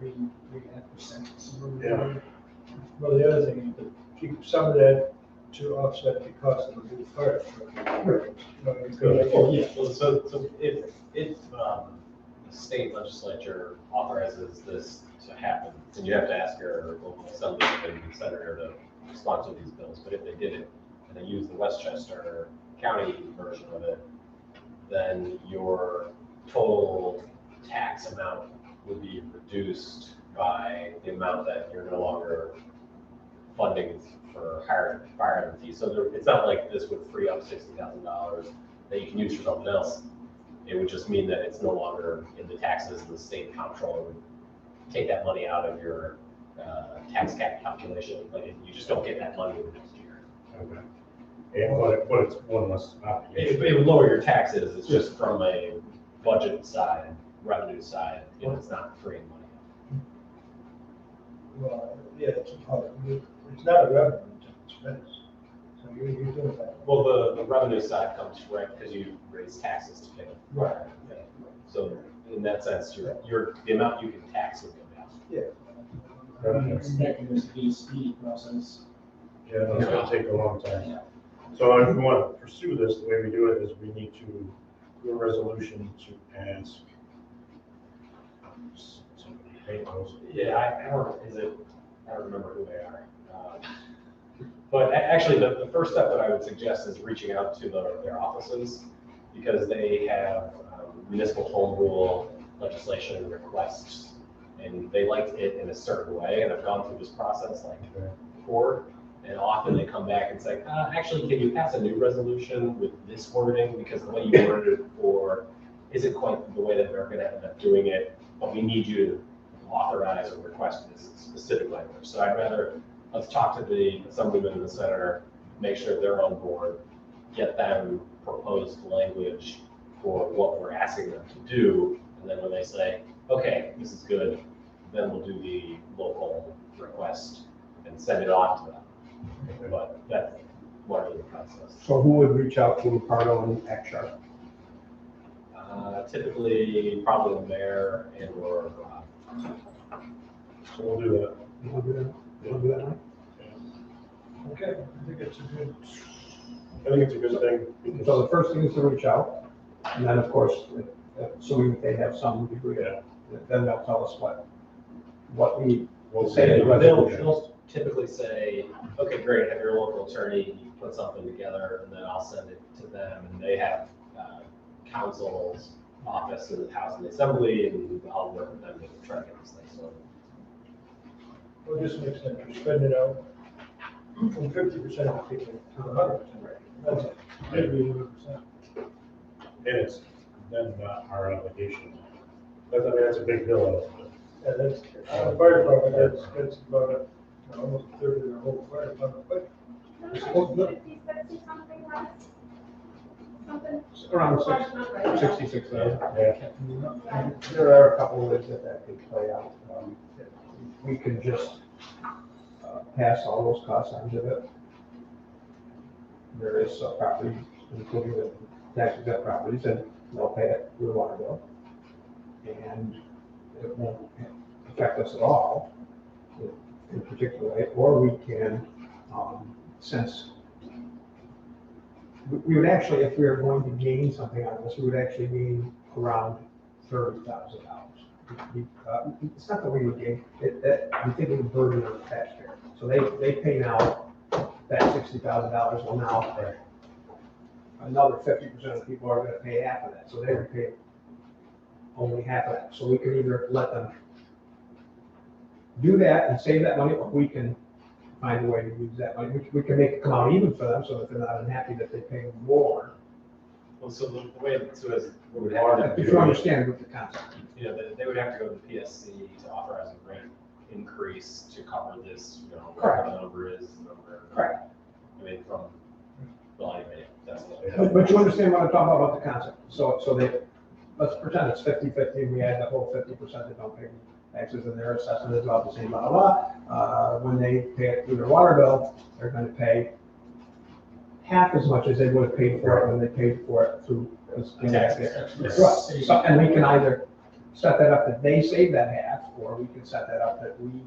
3.5%. Yeah. Well, the other thing, is to keep some of that to offset the cost of the new fire truck. You know, it's gonna- Well, so if the state legislature authorizes this to happen, then you have to ask your local assemblyman and senator to sponsor these bills. But if they did it and they used the Westchester County version of it, then your total tax amount would be reduced by the amount that you're no longer funding for fire hydrant fees. So it's not like this would free up $60,000 that you can use for something else. It would just mean that it's no longer in the taxes, and the state comptroller would take that money out of your tax cap calculation. Like, you just don't get that money in the next year. Okay. And but it's one less obligation. It would lower your taxes. It's just from a budget side, revenue side, it's not freeing money up. Well, yeah, it's not a revenue, it's an expense. So you're doing that. Well, the revenue side comes right because you raise taxes to pay. Right. So in that sense, the amount you can tax would go down. I'm expecting this to be a speedy process. Yeah, it's gonna take a long time. So if we want to pursue this, the way we do it is we need to do a resolution to ask somebody to pay those. Yeah, I don't remember who they are. But actually, the first step that I would suggest is reaching out to their offices, because they have municipal home rule legislation requests, and they like it in a certain way, and I've gone through this process like before, and often they come back and say, actually, can you pass a new resolution with this wording, because the way you worded it before isn't quite the way that they're gonna end up doing it, but we need you to authorize or request this specific language. So let's talk to the assemblyman and the senator, make sure they're on board, get them proposed language for what we're asking them to do, and then when they say, okay, this is good, then we'll do the local request and send it on to them. But that's largely the process. So who would reach out to Pardo and Action? Typically, probably the mayor and or So we'll do that. You want to do that? You want to do that, Mike? Okay, I think it's a good. I think it's a good thing. So the first thing is to reach out, and then, of course, assuming that they have some degree of, then they'll tell us what we Well, say in the resolution. they'll typically say, okay, great, have your local attorney put something together, and then I'll send it to them, and they have council's office in the House and the Assembly, and I'll work with them to try to get this thing sorted. Well, just makes sense, you spend it out from 50% of the people to 100%. That's it. Maybe 100%. And it's then not our obligation. That's, I mean, that's a big bill. Yeah, that's, the fire department, that's about almost a third of the whole fire department, but it's supposed to be. 50, 60, something less. Something. Around large number. 66,000. Yeah. There are a couple of ways that could play out. We could just pass all those costs onto the various properties, including the tax exempt properties, and they'll pay it through the water bill. And it won't affect us at all in a particular way, or we can, since we would actually, if we are going to gain something out of this, we would actually gain around $30,000. It's not that we would gain, we think it would burden on the taxpayer. So they pay now that $60,000, well now, another 50% of the people are gonna pay half of that, so they would pay only half of that. So we can either let them do that and save that money, or we can find a way to use that money. We can make it come out even for them, so that they're not unhappy that they pay more. Well, so the way it is, what would happen If you understand with the concept. you know, they would have to go to the PSC to authorize a rate increase to cover this, you know, whatever the number is, the number. Correct. I mean, from, well, anyway, that's what. But you understand what I'm talking about the concept. So they, let's pretend it's 50-50, and we add the whole 50% that don't pay taxes, and their assessment is about the same, blah, blah, blah. When they pay it through their water bill, they're gonna pay half as much as they would have paid for it when they paid for it through. Right. So, and we can either set that up that they save that half, or we can set that up that we,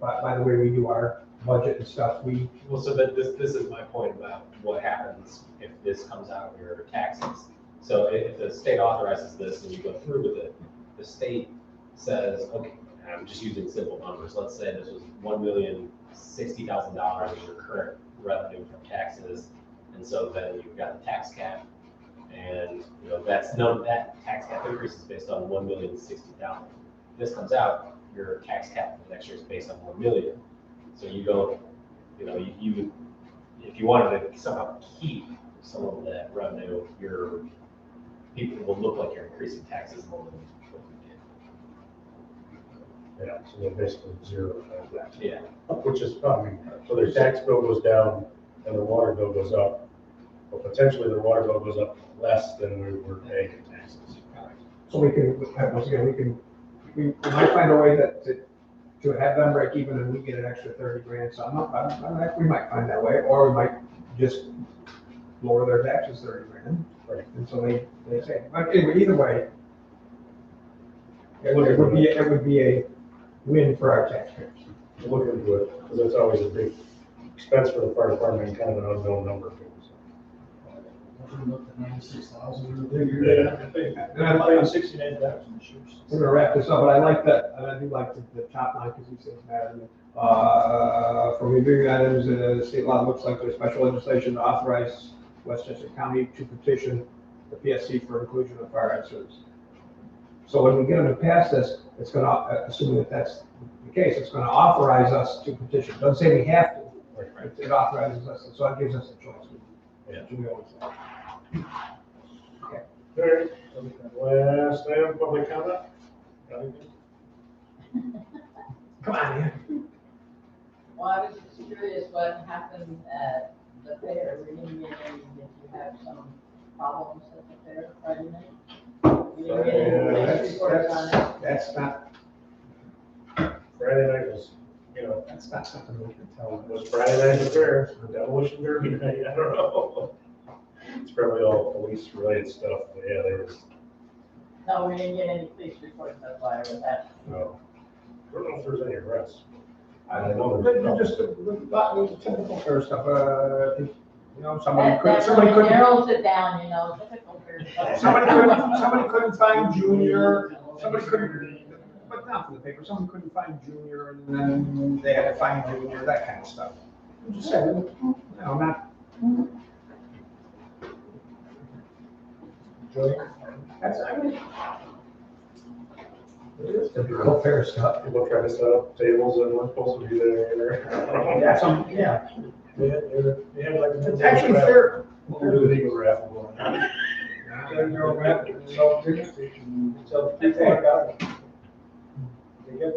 by the way we do our budget and stuff, we. Well, so that this is my point about what happens if this comes out of your taxes. So if the state authorizes this and you go through with it, the state says, okay, I'm just using simple numbers. Let's say this was $1,060,000 is your current revenue from taxes. And so then you've got the tax cap. And you know that tax cap increase is based on $1,060,000. This comes out, your tax cap for next year is based on 1 million. So you go, you know, you if you wanted to somehow keep some of that revenue, your people will look like you're increasing taxes more than what you did. Yeah, so they're basically zero. Yeah. Which is, I mean, so their tax bill goes down and their water bill goes up, but potentially their water bill goes up less than we were paying in taxes. So we can, once again, we might find a way to have them break even and we get an extra 30 grand. So we might find that way, or we might just lower their taxes 30 grand. Right. And so they say, but anyway, either way, it would be a win for our taxpayers. Look into it, because that's always a big expense for the fire department and kind of an unknown number. Up to 96,000. And I'm paying 69,000 this year. We're gonna wrap this up, but I like that, and I do like the top line, because these things matter to me. For reviewing items, state law looks like there's special legislation to authorize Westchester County to petition the PSC for inclusion of fire ed service. So when we get them to pass this, it's gonna, assuming that that's the case, it's gonna authorize us to petition. It doesn't say we have to, it authorizes us, so it gives us a choice. Yeah. We always say. All right, last item, public comment? Come on, Ian. Well, I was just curious what happened at the fair reunion, did you have some problems at the fair Friday night? You didn't get any police reports on it? That's not, Friday night was, you know, that's not something we can tell. it was Friday night at the fair, demolition derby night, I don't know. It's probably all police related stuff, but yeah, there was, No, we didn't get any police reports, that's why I was asking. no. I don't know if there's any arrests. I don't know, but just the typical fair stuff, You know, somebody That, could, that somebody really couldn't, narrows it down, you know, difficult here. somebody couldn't find Junior, somebody couldn't, but not for the paper, someone couldn't find Junior, and then they had to find Junior, that kind of stuff. I'm just saying, you know, not, that's, I mean, it is typical fair stuff. People try to set up tables and we're supposed to be there. Yeah, They had like. it's actually fair. There's a legal raffle going on.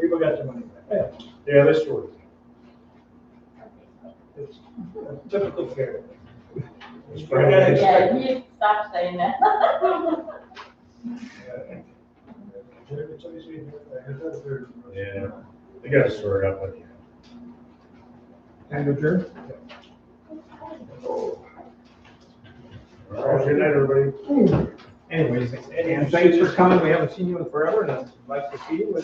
People got their money back. Yeah, that's true. It's a typical fair. It's Friday. Yeah, you stop saying that. Yeah, they gotta sort it out like. And adjourn? All right, good night, everybody. Anyways, and thanks for coming, we haven't seen you in forever, and it's nice to see you.